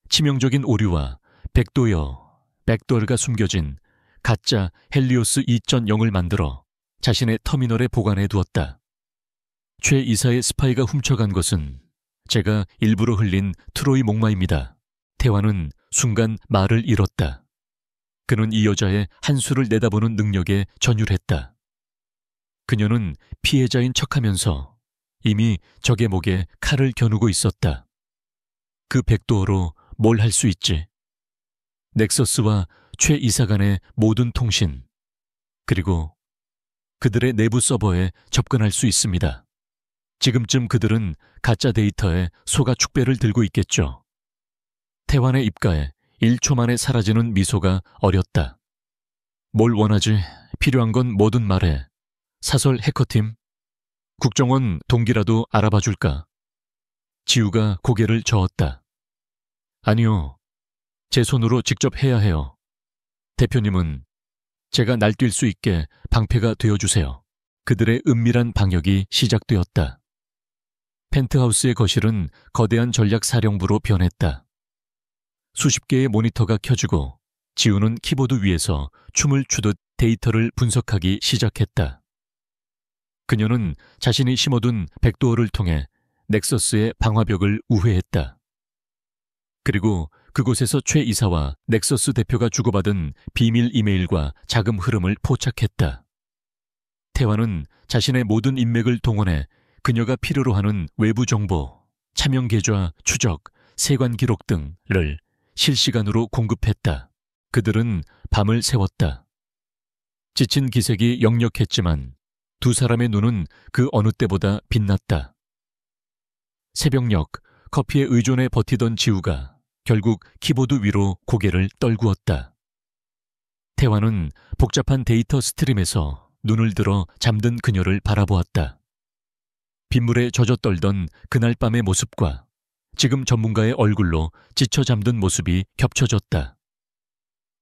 치명적인 오류와 백도어가 숨겨진 가짜 헬리오스 2000을 만들어 자신의 터미널에 보관해 두었다. 최 이사의 스파이가 훔쳐간 것은 제가 일부러 흘린 트로이 목마입니다. 태환은 순간 말을 잃었다. 그는 이 여자의 한수를 내다보는 능력에 전율했다. 그녀는 피해자인 척하면서 이미 적의 목에 칼을 겨누고 있었다. 그 백도어로 뭘 할 수 있지? 넥서스와 최 이사 간의 모든 통신, 그리고 그들의 내부 서버에 접근할 수 있습니다. 지금쯤 그들은 가짜 데이터에 소가 축배를 들고 있겠죠. 태환의 입가에 1초 만에 사라지는 미소가 어렸다. 뭘 원하지? 필요한 건 뭐든 말해. 사설 해커팀? 국정원 동기라도 알아봐 줄까? 지우가 고개를 저었다. 아니요. 제 손으로 직접 해야 해요. 대표님은 제가 날뛸 수 있게 방패가 되어주세요. 그들의 은밀한 방역이 시작되었다. 펜트하우스의 거실은 거대한 전략사령부로 변했다. 수십 개의 모니터가 켜지고 지우는 키보드 위에서 춤을 추듯 데이터를 분석하기 시작했다. 그녀는 자신이 심어둔 백도어를 통해 넥서스의 방화벽을 우회했다. 그리고 그곳에서 최 이사와 넥서스 대표가 주고받은 비밀 이메일과 자금 흐름을 포착했다. 태환은 자신의 모든 인맥을 동원해 그녀가 필요로 하는 외부 정보, 차명 계좌, 추적, 세관 기록 등을 실시간으로 공급했다. 그들은 밤을 새웠다. 지친 기색이 역력했지만 두 사람의 눈은 그 어느 때보다 빛났다. 새벽녘 커피에 의존해 버티던 지우가 결국 키보드 위로 고개를 떨구었다. 태환은 복잡한 데이터 스트림에서 눈을 들어 잠든 그녀를 바라보았다. 빗물에 젖어 떨던 그날 밤의 모습과 지금 전문가의 얼굴로 지쳐 잠든 모습이 겹쳐졌다.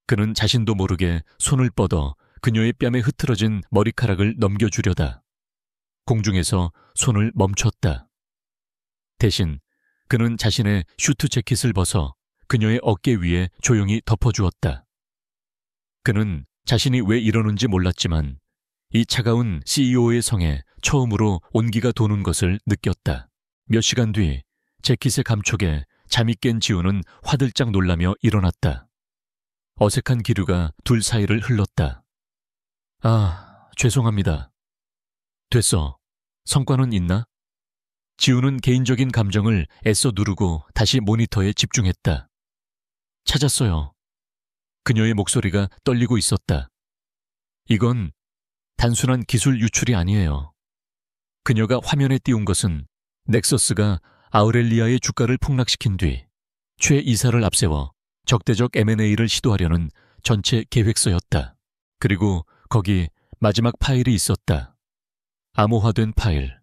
그는 자신도 모르게 손을 뻗어 그녀의 뺨에 흐트러진 머리카락을 넘겨주려다 공중에서 손을 멈췄다. 대신 그는 자신의 슈트 재킷을 벗어 그녀의 어깨 위에 조용히 덮어주었다. 그는 자신이 왜 이러는지 몰랐지만 이 차가운 CEO의 성에 처음으로 온기가 도는 것을 느꼈다. 몇 시간 뒤 재킷의 감촉에 잠이 깬 지우는 화들짝 놀라며 일어났다. 어색한 기류가 둘 사이를 흘렀다. 아, 죄송합니다. 됐어. 성과는 있나? 지우는 개인적인 감정을 애써 누르고 다시 모니터에 집중했다. 찾았어요. 그녀의 목소리가 떨리고 있었다. 이건 단순한 기술 유출이 아니에요. 그녀가 화면에 띄운 것은 넥서스가 아우렐리아의 주가를 폭락시킨 뒤 최 이사를 앞세워 적대적 M&A를 시도하려는 전체 계획서였다. 그리고 거기 마지막 파일이 있었다. 암호화된 파일.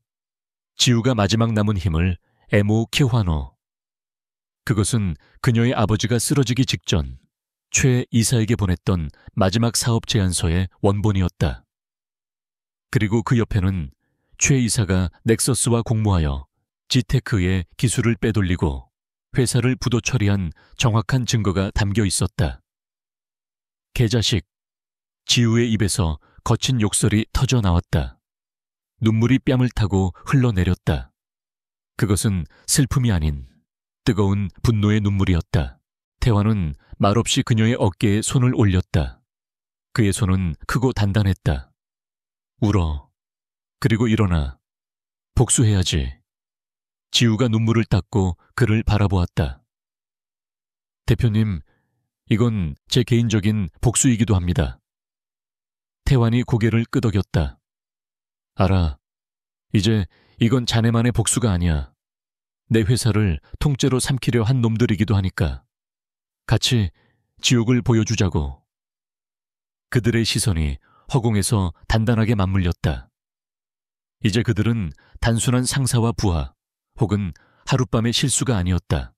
지우가 마지막 남은 힘을 에모 키화노. 그것은 그녀의 아버지가 쓰러지기 직전 최 이사에게 보냈던 마지막 사업 제안서의 원본이었다. 그리고 그 옆에는 최 이사가 넥서스와 공모하여 지테크의 기술을 빼돌리고 회사를 부도 처리한 정확한 증거가 담겨 있었다. 개자식. 지우의 입에서 거친 욕설이 터져 나왔다. 눈물이 뺨을 타고 흘러내렸다. 그것은 슬픔이 아닌 뜨거운 분노의 눈물이었다. 태환은 말없이 그녀의 어깨에 손을 올렸다. 그의 손은 크고 단단했다. 울어. 그리고 일어나. 복수해야지. 지우가 눈물을 닦고 그를 바라보았다. 대표님, 이건 제 개인적인 복수이기도 합니다. 태환이 고개를 끄덕였다. 알아. 이제 이건 자네만의 복수가 아니야. 내 회사를 통째로 삼키려 한 놈들이기도 하니까. 같이 지옥을 보여주자고. 그들의 시선이 허공에서 단단하게 맞물렸다. 이제 그들은 단순한 상사와 부하 혹은 하룻밤의 실수가 아니었다.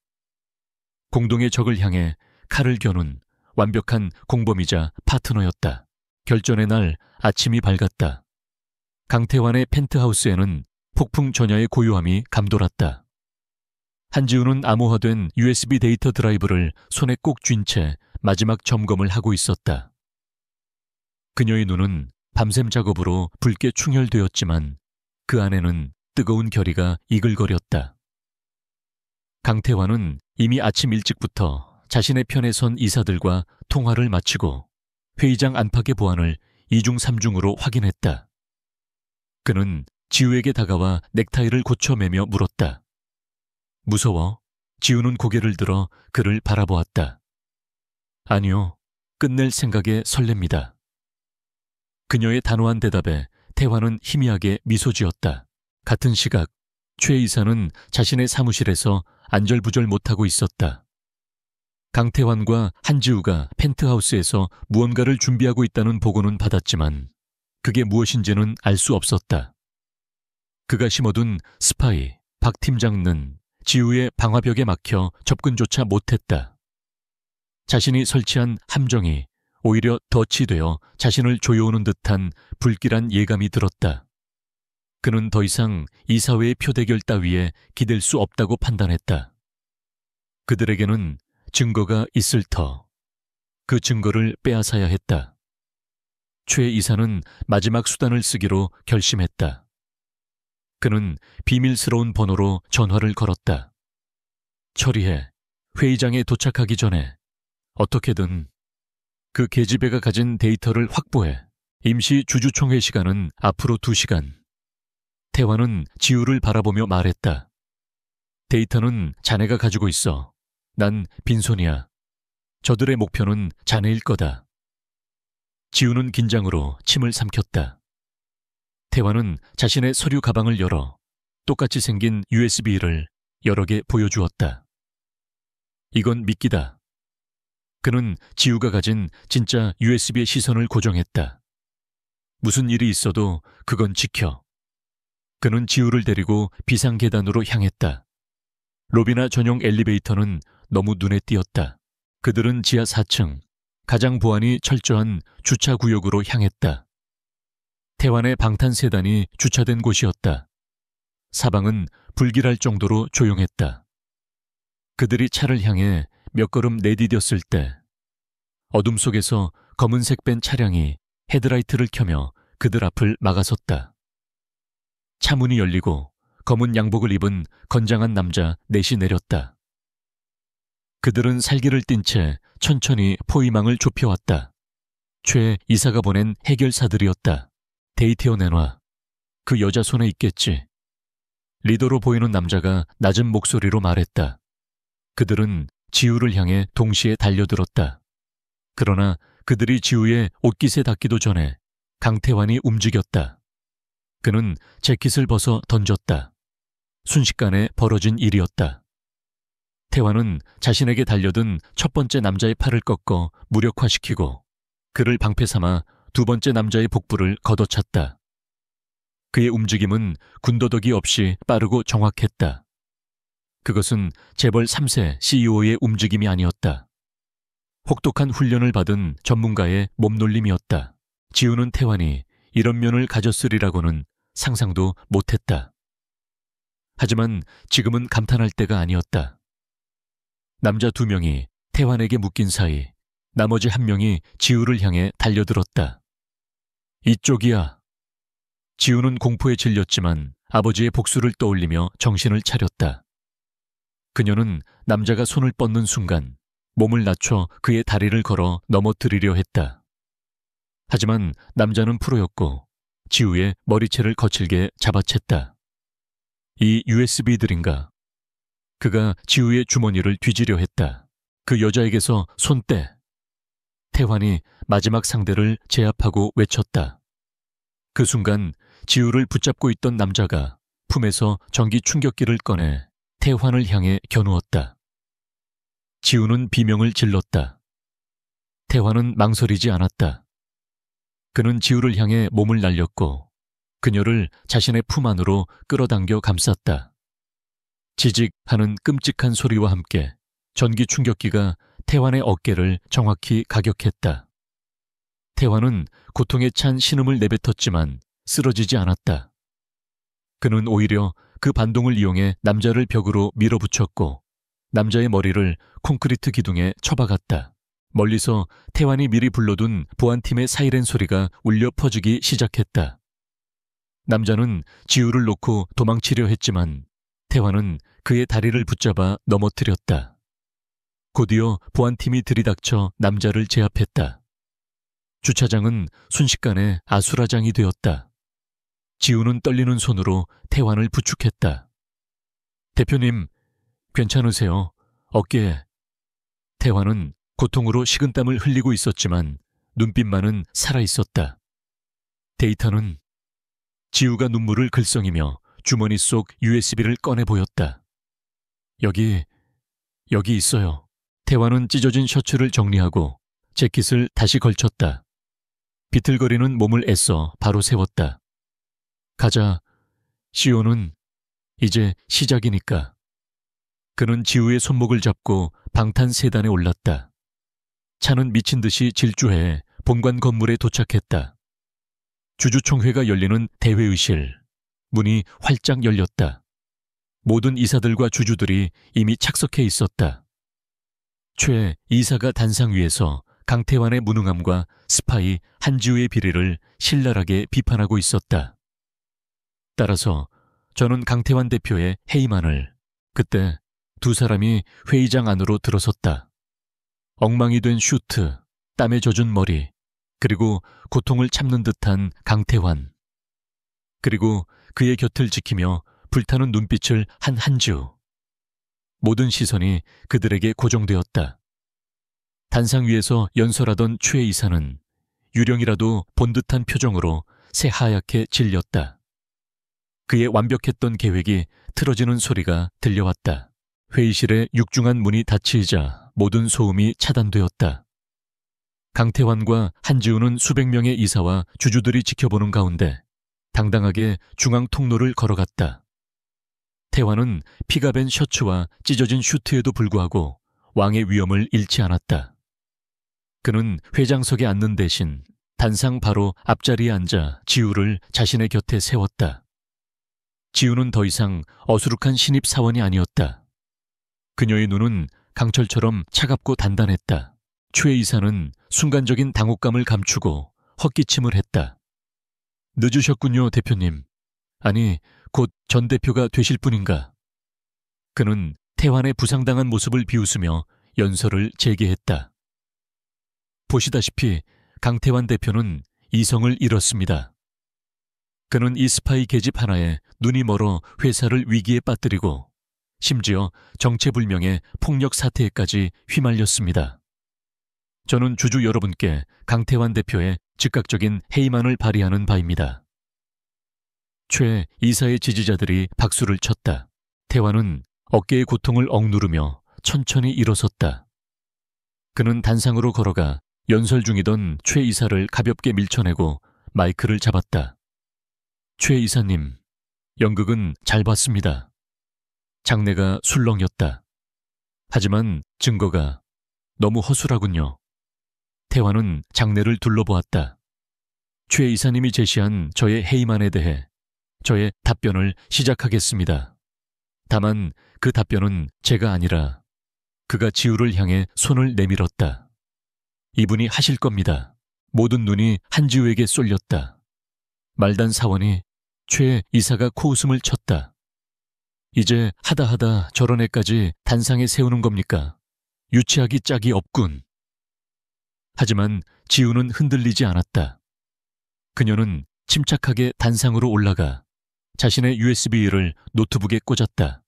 공동의 적을 향해 칼을 겨눈 완벽한 공범이자 파트너였다. 결전의 날 아침이 밝았다. 강태환의 펜트하우스에는 폭풍 전야의 고요함이 감돌았다. 한지우는 암호화된 USB 데이터 드라이브를 손에 꼭 쥔 채 마지막 점검을 하고 있었다. 그녀의 눈은 밤샘 작업으로 붉게 충혈되었지만 그 안에는 뜨거운 결의가 이글거렸다. 강태환은 이미 아침 일찍부터 자신의 편에 선 이사들과 통화를 마치고 회의장 안팎의 보안을 2중 3중으로 확인했다. 그는 지우에게 다가와 넥타이를 고쳐매며 물었다. 무서워? 지우는 고개를 들어 그를 바라보았다. 아니요, 끝낼 생각에 설렙니다. 그녀의 단호한 대답에 태환은 희미하게 미소 지었다. 같은 시각 최 이사는 자신의 사무실에서 안절부절 못하고 있었다. 강태환과 한지우가 펜트하우스에서 무언가를 준비하고 있다는 보고는 받았지만 그게 무엇인지는 알 수 없었다. 그가 심어둔 스파이 박 팀장은 지우의 방화벽에 막혀 접근조차 못했다. 자신이 설치한 함정이 오히려 덫이 되어 자신을 조여오는 듯한 불길한 예감이 들었다. 그는 더 이상 이사회의 표대결 따위에 기댈 수 없다고 판단했다. 그들에게는 증거가 있을 터. 그 증거를 빼앗아야 했다. 최 이사는 마지막 수단을 쓰기로 결심했다. 그는 비밀스러운 번호로 전화를 걸었다. 처리해. 회의장에 도착하기 전에 어떻게든 그 계집애가 가진 데이터를 확보해 임시 주주총회 시간은 앞으로 2시간. 태환은 지우를 바라보며 말했다. 데이터는 자네가 가지고 있어. 난 빈손이야. 저들의 목표는 자네일 거다. 지우는 긴장으로 침을 삼켰다. 태환은 자신의 서류 가방을 열어 똑같이 생긴 USB를 여러 개 보여주었다. 이건 미끼다. 그는 지우가 가진 진짜 USB의 시선을 고정했다. 무슨 일이 있어도 그건 지켜. 그는 지우를 데리고 비상계단으로 향했다. 로비나 전용 엘리베이터는 너무 눈에 띄었다. 그들은 지하 4층, 가장 보안이 철저한 주차구역으로 향했다. 태환의 방탄세단이 주차된 곳이었다. 사방은 불길할 정도로 조용했다. 그들이 차를 향해 몇 걸음 내디뎠을 때 어둠 속에서 검은색 밴 차량이 헤드라이트를 켜며 그들 앞을 막아섰다. 차 문이 열리고 검은 양복을 입은 건장한 남자 넷이 내렸다. 그들은 살기를 띤 채 천천히 포위망을 좁혀왔다. 최 이사가 보낸 해결사들이었다. 데이테어 내놔. 그 여자 손에 있겠지. 리더로 보이는 남자가 낮은 목소리로 말했다. 그들은 지우를 향해 동시에 달려들었다. 그러나 그들이 지우의 옷깃에 닿기도 전에 강태환이 움직였다. 그는 재킷을 벗어 던졌다. 순식간에 벌어진 일이었다. 태환은 자신에게 달려든 첫 번째 남자의 팔을 꺾어 무력화시키고 그를 방패 삼아 두 번째 남자의 복부를 걷어찼다. 그의 움직임은 군더더기 없이 빠르고 정확했다. 그것은 재벌 3세 CEO의 움직임이 아니었다. 혹독한 훈련을 받은 전문가의 몸놀림이었다. 지우는 태환이 이런 면을 가졌으리라고는 상상도 못했다. 하지만 지금은 감탄할 때가 아니었다. 남자 2명이 태환에게 묶인 사이 나머지 1명이 지우를 향해 달려들었다. 이쪽이야. 지우는 공포에 질렸지만 아버지의 복수를 떠올리며 정신을 차렸다. 그녀는 남자가 손을 뻗는 순간 몸을 낮춰 그의 다리를 걸어 넘어뜨리려 했다. 하지만 남자는 프로였고 지우의 머리채를 거칠게 잡아챘다. 이 USB들인가? 그가 지우의 주머니를 뒤지려 했다. 그 여자에게서 손 떼. 태환이 마지막 상대를 제압하고 외쳤다. 그 순간 지우를 붙잡고 있던 남자가 품에서 전기 충격기를 꺼내 태환을 향해 겨누었다. 지우는 비명을 질렀다. 태환은 망설이지 않았다. 그는 지우를 향해 몸을 날렸고 그녀를 자신의 품 안으로 끌어당겨 감쌌다. 지직 하는 끔찍한 소리와 함께 전기 충격기가 태환의 어깨를 정확히 가격했다. 태환은 고통에 찬 신음을 내뱉었지만 쓰러지지 않았다. 그는 오히려 그 반동을 이용해 남자를 벽으로 밀어붙였고 남자의 머리를 콘크리트 기둥에 쳐박았다. 멀리서 태환이 미리 불러둔 보안팀의 사이렌 소리가 울려 퍼지기 시작했다. 남자는 지우를 놓고 도망치려 했지만 태환은 그의 다리를 붙잡아 넘어뜨렸다. 곧이어 보안팀이 들이닥쳐 남자를 제압했다. 주차장은 순식간에 아수라장이 되었다. 지우는 떨리는 손으로 태환을 부축했다. 대표님, 괜찮으세요? 어깨에. 태환은 고통으로 식은땀을 흘리고 있었지만 눈빛만은 살아있었다. 데이터는 지우가 눈물을 글썽이며 주머니 속 USB를 꺼내 보였다. 여기 있어요. 태환은 찢어진 셔츠를 정리하고 재킷을 다시 걸쳤다. 비틀거리는 몸을 애써 바로 세웠다. 가자. 시오는 이제 시작이니까. 그는 지우의 손목을 잡고 방탄세단에 올랐다. 차는 미친 듯이 질주해 본관 건물에 도착했다. 주주총회가 열리는 대회의실. 문이 활짝 열렸다. 모든 이사들과 주주들이 이미 착석해 있었다. 최 이사가 단상 위에서 강태환의 무능함과 스파이 한지우의 비리를 신랄하게 비판하고 있었다. 따라서 저는 강태환 대표의 해임안을 그때 두 사람이 회의장 안으로 들어섰다. 엉망이 된 슈트, 땀에 젖은 머리, 그리고 고통을 참는 듯한 강태환. 그리고 그의 곁을 지키며 불타는 눈빛을 한 한지우. 모든 시선이 그들에게 고정되었다. 단상 위에서 연설하던 최 이사는 유령이라도 본 듯한 표정으로 새하얗게 질렸다. 그의 완벽했던 계획이 틀어지는 소리가 들려왔다. 회의실의 육중한 문이 닫히자 모든 소음이 차단되었다. 강태환과 한지우는 수백 명의 이사와 주주들이 지켜보는 가운데 당당하게 중앙 통로를 걸어갔다. 태환은 피가 밴 셔츠와 찢어진 슈트에도 불구하고 왕의 위엄을 잃지 않았다. 그는 회장석에 앉는 대신 단상 바로 앞자리에 앉아 지우를 자신의 곁에 세웠다. 지우는 더 이상 어수룩한 신입 사원이 아니었다. 그녀의 눈은 강철처럼 차갑고 단단했다. 최 이사는 순간적인 당혹감을 감추고 헛기침을 했다. 늦으셨군요, 대표님. 아니, 곧 전 대표가 되실 분인가? 그는 태환의 부상당한 모습을 비웃으며 연설을 재개했다. 보시다시피 강태환 대표는 이성을 잃었습니다. 그는 이 스파이 계집 하나에 눈이 멀어 회사를 위기에 빠뜨리고 심지어 정체불명의 폭력 사태에까지 휘말렸습니다. 저는 주주 여러분께 강태환 대표의 즉각적인 해임안을 발의하는 바입니다. 최 이사의 지지자들이 박수를 쳤다. 태환은 어깨의 고통을 억누르며 천천히 일어섰다. 그는 단상으로 걸어가 연설 중이던 최 이사를 가볍게 밀쳐내고 마이크를 잡았다. 최 이사님, 연극은 잘 봤습니다. 장내가 술렁였다. 하지만 증거가 너무 허술하군요. 태환은 장내를 둘러보았다. 최 이사님이 제시한 저의 해임안에 대해 저의 답변을 시작하겠습니다. 다만 그 답변은 제가 아니라 그가 지우를 향해 손을 내밀었다. 이분이 하실 겁니다. 모든 눈이 한지우에게 쏠렸다. 말단 사원이 최 이사가 코웃음을 쳤다. 이제 하다 저런 애까지 단상에 세우는 겁니까? 유치하기 짝이 없군. 하지만 지우는 흔들리지 않았다. 그녀는 침착하게 단상으로 올라가 자신의 USB를 노트북에 꽂았다.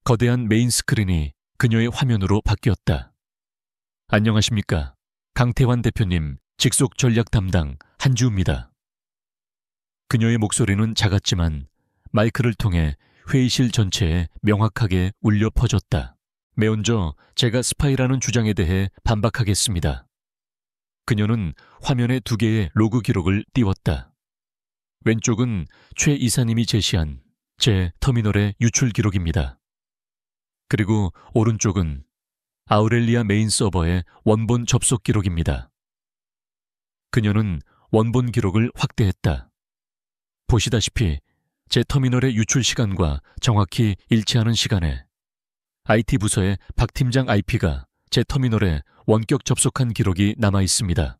거대한 메인 스크린이 그녀의 화면으로 바뀌었다. 안녕하십니까. 강태환 대표님 직속 전략 담당 한지우입니다. 그녀의 목소리는 작았지만 마이크를 통해 회의실 전체에 명확하게 울려 퍼졌다. 매언저 제가 스파이라는 주장에 대해 반박하겠습니다. 그녀는 화면에 2개의 로그 기록을 띄웠다. 왼쪽은 최 이사님이 제시한 제 터미널의 유출 기록입니다. 그리고 오른쪽은 아우렐리아 메인 서버의 원본 접속 기록입니다. 그녀는 원본 기록을 확대했다. 보시다시피 제 터미널의 유출 시간과 정확히 일치하는 시간에 IT 부서의 박 팀장 IP가 제 터미널에 원격 접속한 기록이 남아 있습니다.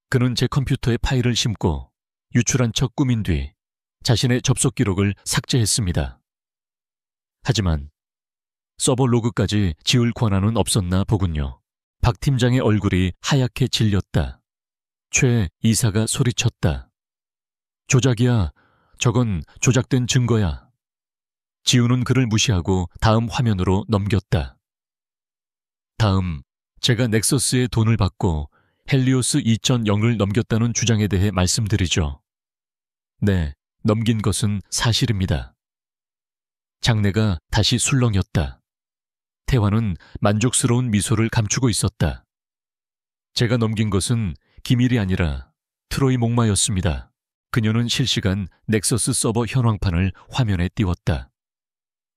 그는 제 컴퓨터에 파일을 심고 유출한 척 꾸민 뒤 자신의 접속 기록을 삭제했습니다. 하지만 서버 로그까지 지울 권한은 없었나 보군요. 박 팀장의 얼굴이 하얗게 질렸다. 최 이사가 소리쳤다. 조작이야. 저건 조작된 증거야. 지우는 그를 무시하고 다음 화면으로 넘겼다. 다음, 제가 넥서스에 돈을 받고 헬리오스 2.0을 넘겼다는 주장에 대해 말씀드리죠. 네, 넘긴 것은 사실입니다. 장내가 다시 술렁였다. 태환은 만족스러운 미소를 감추고 있었다. 제가 넘긴 것은 기밀이 아니라 트로이 목마였습니다. 그녀는 실시간 넥서스 서버 현황판을 화면에 띄웠다.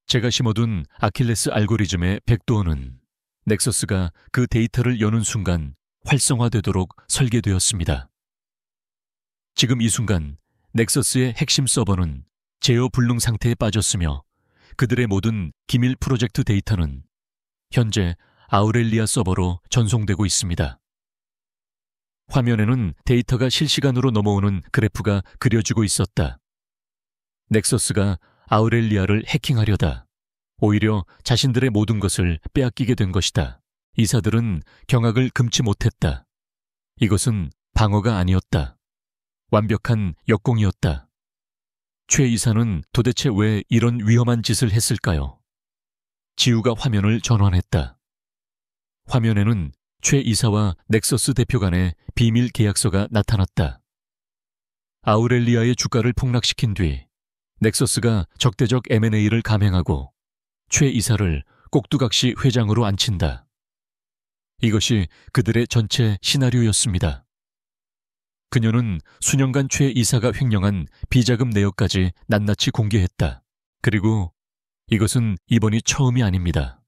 제가 심어둔 아킬레스 알고리즘의 백도어는 넥서스가 그 데이터를 여는 순간 활성화되도록 설계되었습니다. 지금 이 순간 넥서스의 핵심 서버는 제어 불능 상태에 빠졌으며 그들의 모든 기밀 프로젝트 데이터는 현재 아우렐리아 서버로 전송되고 있습니다. 화면에는 데이터가 실시간으로 넘어오는 그래프가 그려지고 있었다. 넥서스가 아우렐리아를 해킹하려다 오히려 자신들의 모든 것을 빼앗기게 된 것이다. 이사들은 경악을 금치 못했다. 이것은 방어가 아니었다. 완벽한 역공이었다. 최 이사는 도대체 왜 이런 위험한 짓을 했을까요? 지우가 화면을 전환했다. 화면에는 최 이사와 넥서스 대표 간의 비밀 계약서가 나타났다. 아우렐리아의 주가를 폭락시킨 뒤 넥서스가 적대적 M&A를 감행하고 최 이사를 꼭두각시 회장으로 앉힌다. 이것이 그들의 전체 시나리오였습니다. 그녀는 수년간 최 이사가 횡령한 비자금 내역까지 낱낱이 공개했다. 그리고 이것은 이번이 처음이 아닙니다.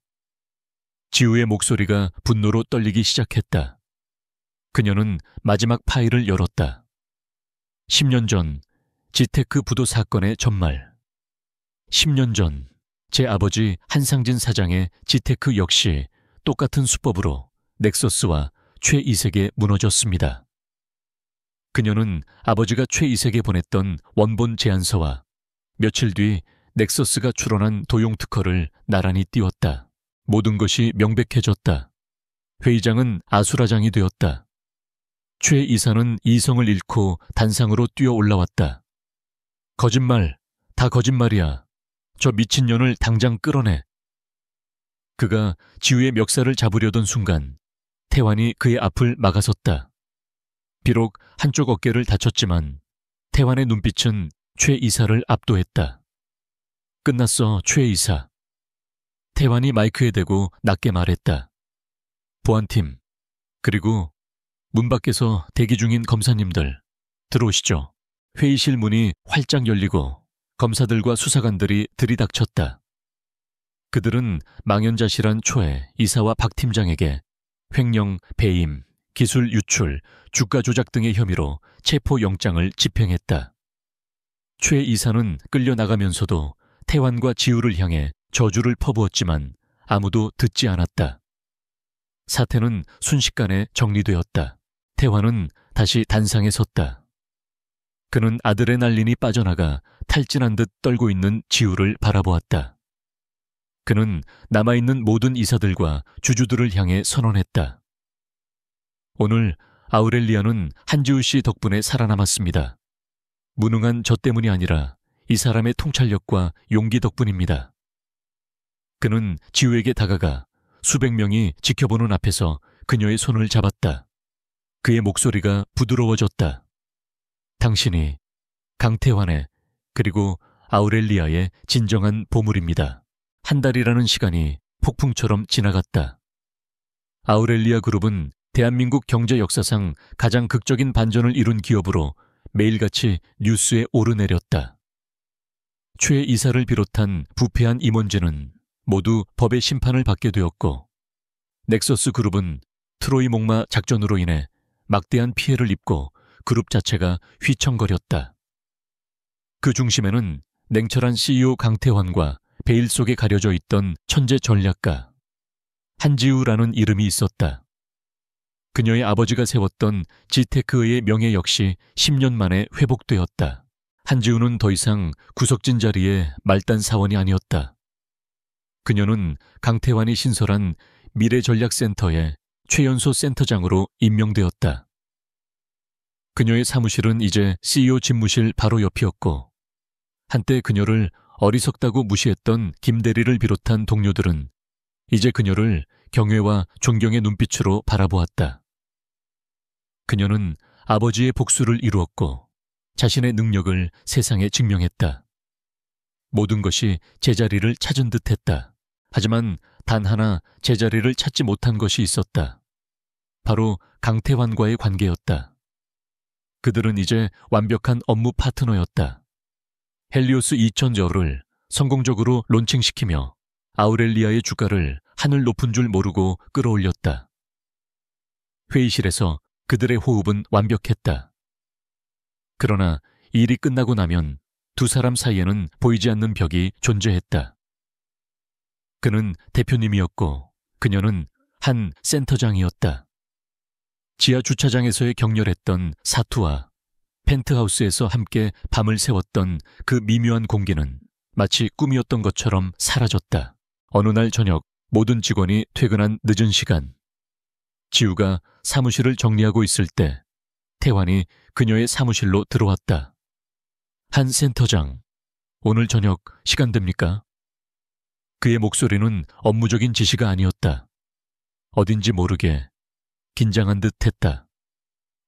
지우의 목소리가 분노로 떨리기 시작했다. 그녀는 마지막 파일을 열었다. 10년 전 지테크 부도 사건의 전말. 10년 전 제 아버지 한상진 사장의 지테크 역시 똑같은 수법으로 넥서스와 최 이색에 무너졌습니다. 그녀는 아버지가 최 이색에 보냈던 원본 제안서와 며칠 뒤 넥서스가 출원한 도용 특허를 나란히 띄웠다. 모든 것이 명백해졌다. 회의장은 아수라장이 되었다. 최 이사는 이성을 잃고 단상으로 뛰어 올라왔다. 거짓말, 다 거짓말이야. 저 미친년을 당장 끌어내. 그가 지우의 멱살을 잡으려던 순간 태환이 그의 앞을 막아섰다. 비록 한쪽 어깨를 다쳤지만 태환의 눈빛은 최 이사를 압도했다. 끝났어, 최 이사. 태환이 마이크에 대고 낮게 말했다. 보안팀, 그리고 문 밖에서 대기 중인 검사님들, 들어오시죠. 회의실 문이 활짝 열리고 검사들과 수사관들이 들이닥쳤다. 그들은 망연자실한 초에 이사와 박 팀장에게 횡령, 배임, 기술 유출, 주가 조작 등의 혐의로 체포영장을 집행했다. 최 이사는 끌려나가면서도 태환과 지우를 향해 저주를 퍼부었지만 아무도 듣지 않았다. 사태는 순식간에 정리되었다. 태환은 다시 단상에 섰다. 그는 아드레날린이 빠져나가 탈진한 듯 떨고 있는 지우를 바라보았다. 그는 남아있는 모든 이사들과 주주들을 향해 선언했다. 오늘 아우렐리아는 한지우 씨 덕분에 살아남았습니다. 무능한 저 때문이 아니라 이 사람의 통찰력과 용기 덕분입니다. 그는 지우에게 다가가 수백 명이 지켜보는 앞에서 그녀의 손을 잡았다. 그의 목소리가 부드러워졌다. 당신이 강태환의 그리고 아우렐리아의 진정한 보물입니다. 한 달이라는 시간이 폭풍처럼 지나갔다. 아우렐리아 그룹은 대한민국 경제 역사상 가장 극적인 반전을 이룬 기업으로 매일같이 뉴스에 오르내렸다. 최 이사를 비롯한 부패한 임원진은 모두 법의 심판을 받게 되었고 넥서스 그룹은 트로이 목마 작전으로 인해 막대한 피해를 입고 그룹 자체가 휘청거렸다. 그 중심에는 냉철한 CEO 강태환과 베일 속에 가려져 있던 천재 전략가 한지우라는 이름이 있었다. 그녀의 아버지가 세웠던 지테크의 명예 역시 10년 만에 회복되었다. 한지우는 더 이상 구석진 자리에 말단 사원이 아니었다. 그녀는 강태환이 신설한 미래전략센터의 최연소 센터장으로 임명되었다. 그녀의 사무실은 이제 CEO 집무실 바로 옆이었고 한때 그녀를 어리석다고 무시했던 김 대리를 비롯한 동료들은 이제 그녀를 경외와 존경의 눈빛으로 바라보았다. 그녀는 아버지의 복수를 이루었고 자신의 능력을 세상에 증명했다. 모든 것이 제자리를 찾은 듯했다. 하지만 단 하나 제자리를 찾지 못한 것이 있었다. 바로 강태환과의 관계였다. 그들은 이제 완벽한 업무 파트너였다. 헬리오스 2000저를 성공적으로 론칭시키며 아우렐리아의 주가를 하늘 높은 줄 모르고 끌어올렸다. 회의실에서 그들의 호흡은 완벽했다. 그러나 일이 끝나고 나면 두 사람 사이에는 보이지 않는 벽이 존재했다. 그는 대표님이었고 그녀는 한 센터장이었다. 지하 주차장에서의 격렬했던 사투와 펜트하우스에서 함께 밤을 새웠던 그 미묘한 공기는 마치 꿈이었던 것처럼 사라졌다. 어느 날 저녁 모든 직원이 퇴근한 늦은 시간, 지우가 사무실을 정리하고 있을 때 태환이 그녀의 사무실로 들어왔다. 한 센터장, 오늘 저녁 시간 됩니까? 그의 목소리는 업무적인 지시가 아니었다. 어딘지 모르게 긴장한 듯 했다.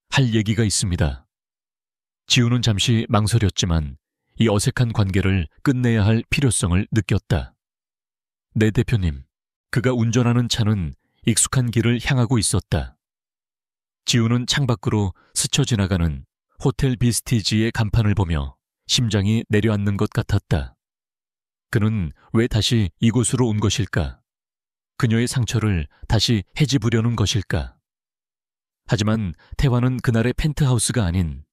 할 얘기가 있습니다. 지우는 잠시 망설였지만 이 어색한 관계를 끝내야 할 필요성을 느꼈다. 네, 대표님. 그가 운전하는 차는 익숙한 길을 향하고 있었다. 지우는 창밖으로 스쳐 지나가는 호텔 비스티지의 간판을 보며 심장이 내려앉는 것 같았다. 그는 왜 다시 이곳으로 온 것일까? 그녀의 상처를 다시 헤집으려는 것일까? 하지만 태환은 그날의 펜트하우스가 아닌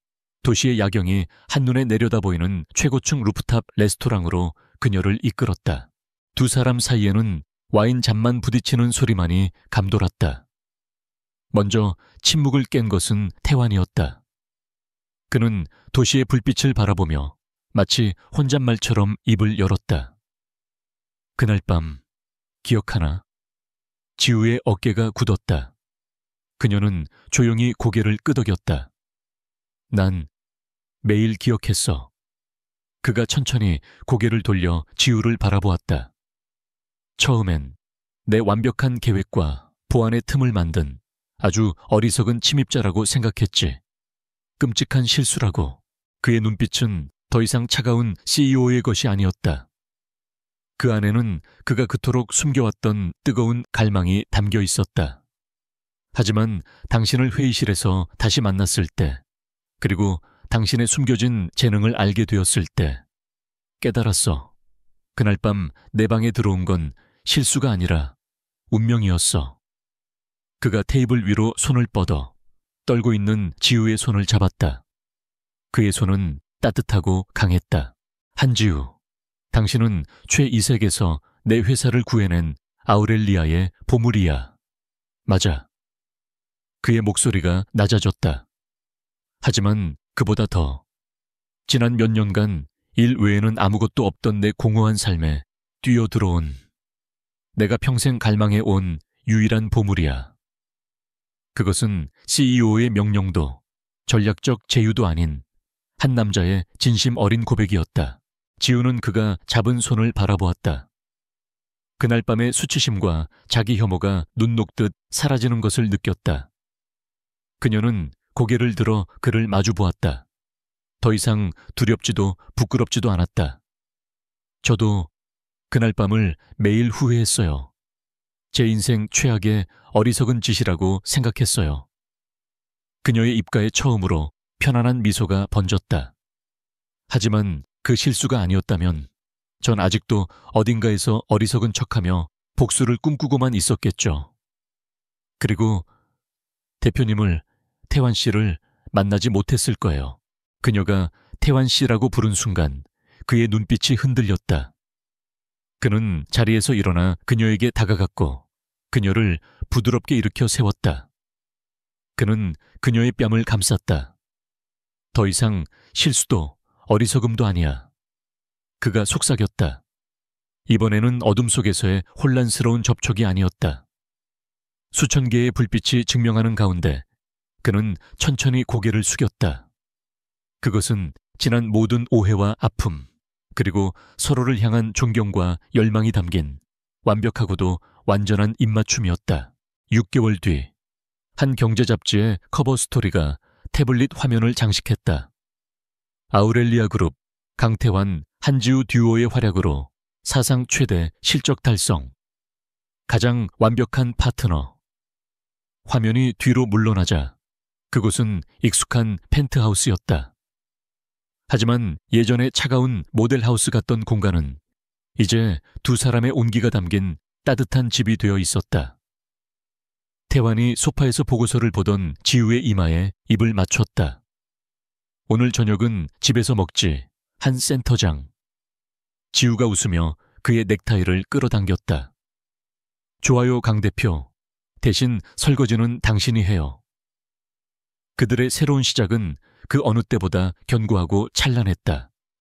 도시의 야경이 한눈에 내려다 보이는 최고층 루프탑 레스토랑으로 그녀를 이끌었다. 두 사람 사이에는 와인 잔만 부딪히는 소리만이 감돌았다. 먼저 침묵을 깬 것은 태환이었다. 그는 도시의 불빛을 바라보며 마치 혼잣말처럼 입을 열었다. 그날 밤 기억하나? 지우의 어깨가 굳었다. 그녀는 조용히 고개를 끄덕였다. 난 매일 기억했어. 그가 천천히 고개를 돌려 지우를 바라보았다. 처음엔 내 완벽한 계획과 보안의 틈을 만든 아주 어리석은 침입자라고 생각했지. 끔찍한 실수라고. 그의 눈빛은 더 이상 차가운 CEO의 것이 아니었다. 그 안에는 그가 그토록 숨겨왔던 뜨거운 갈망이 담겨 있었다. 하지만 당신을 회의실에서 다시 만났을 때, 그리고 당신의 숨겨진 재능을 알게 되었을 때 깨달았어. 그날 밤 내 방에 들어온 건 실수가 아니라 운명이었어. 그가 테이블 위로 손을 뻗어 떨고 있는 지우의 손을 잡았다. 그의 손은 따뜻하고 강했다. 한지우, 당신은 최이색에서 내 회사를 구해낸 아우렐리아의 보물이야. 맞아. 그의 목소리가 낮아졌다. 하지만 그보다 더 지난 몇 년간 일 외에는 아무것도 없던 내 공허한 삶에 뛰어들어온 내가 평생 갈망해온 유일한 보물이야. 그것은 CEO의 명령도 전략적 제휴도 아닌 한 남자의 진심 어린 고백이었다. 지우는 그가 잡은 손을 바라보았다. 그날 밤의 수치심과 자기 혐오가 눈 녹듯 사라지는 것을 느꼈다. 그녀는 고개를 들어 그를 마주보았다. 더 이상 두렵지도 부끄럽지도 않았다. 저도 그날 밤을 매일 후회했어요. 제 인생 최악의 어리석은 짓이라고 생각했어요. 그녀의 입가에 처음으로 편안한 미소가 번졌다. 하지만 그 실수가 아니었다면 전 아직도 어딘가에서 어리석은 척하며 복수를 꿈꾸고만 있었겠죠. 그리고 대표님을, 태환 씨를 만나지 못했을 거예요. 그녀가 태환 씨라고 부른 순간 그의 눈빛이 흔들렸다. 그는 자리에서 일어나 그녀에게 다가갔고 그녀를 부드럽게 일으켜 세웠다. 그는 그녀의 뺨을 감쌌다. 더 이상 실수도 어리석음도 아니야. 그가 속삭였다. 이번에는 어둠 속에서의 혼란스러운 접촉이 아니었다. 수천 개의 불빛이 증명하는 가운데 그는 천천히 고개를 숙였다. 그것은 지난 모든 오해와 아픔, 그리고 서로를 향한 존경과 열망이 담긴 완벽하고도 완전한 입맞춤이었다. 6개월 뒤, 한 경제 잡지의 커버 스토리가 태블릿 화면을 장식했다. 아우렐리아 그룹, 강태환, 한지우 듀오의 활약으로 사상 최대 실적 달성. 가장 완벽한 파트너. 화면이 뒤로 물러나자 그곳은 익숙한 펜트하우스였다. 하지만 예전에 차가운 모델하우스 같던 공간은 이제 두 사람의 온기가 담긴 따뜻한 집이 되어 있었다. 태환이 소파에서 보고서를 보던 지우의 이마에 입을 맞췄다. 오늘 저녁은 집에서 먹지. 한 센터장. 지우가 웃으며 그의 넥타이를 끌어당겼다. 좋아요, 강 대표. 대신 설거지는 당신이 해요. 그들의 새로운 시작은 그 어느 때보다 견고하고 찬란했다.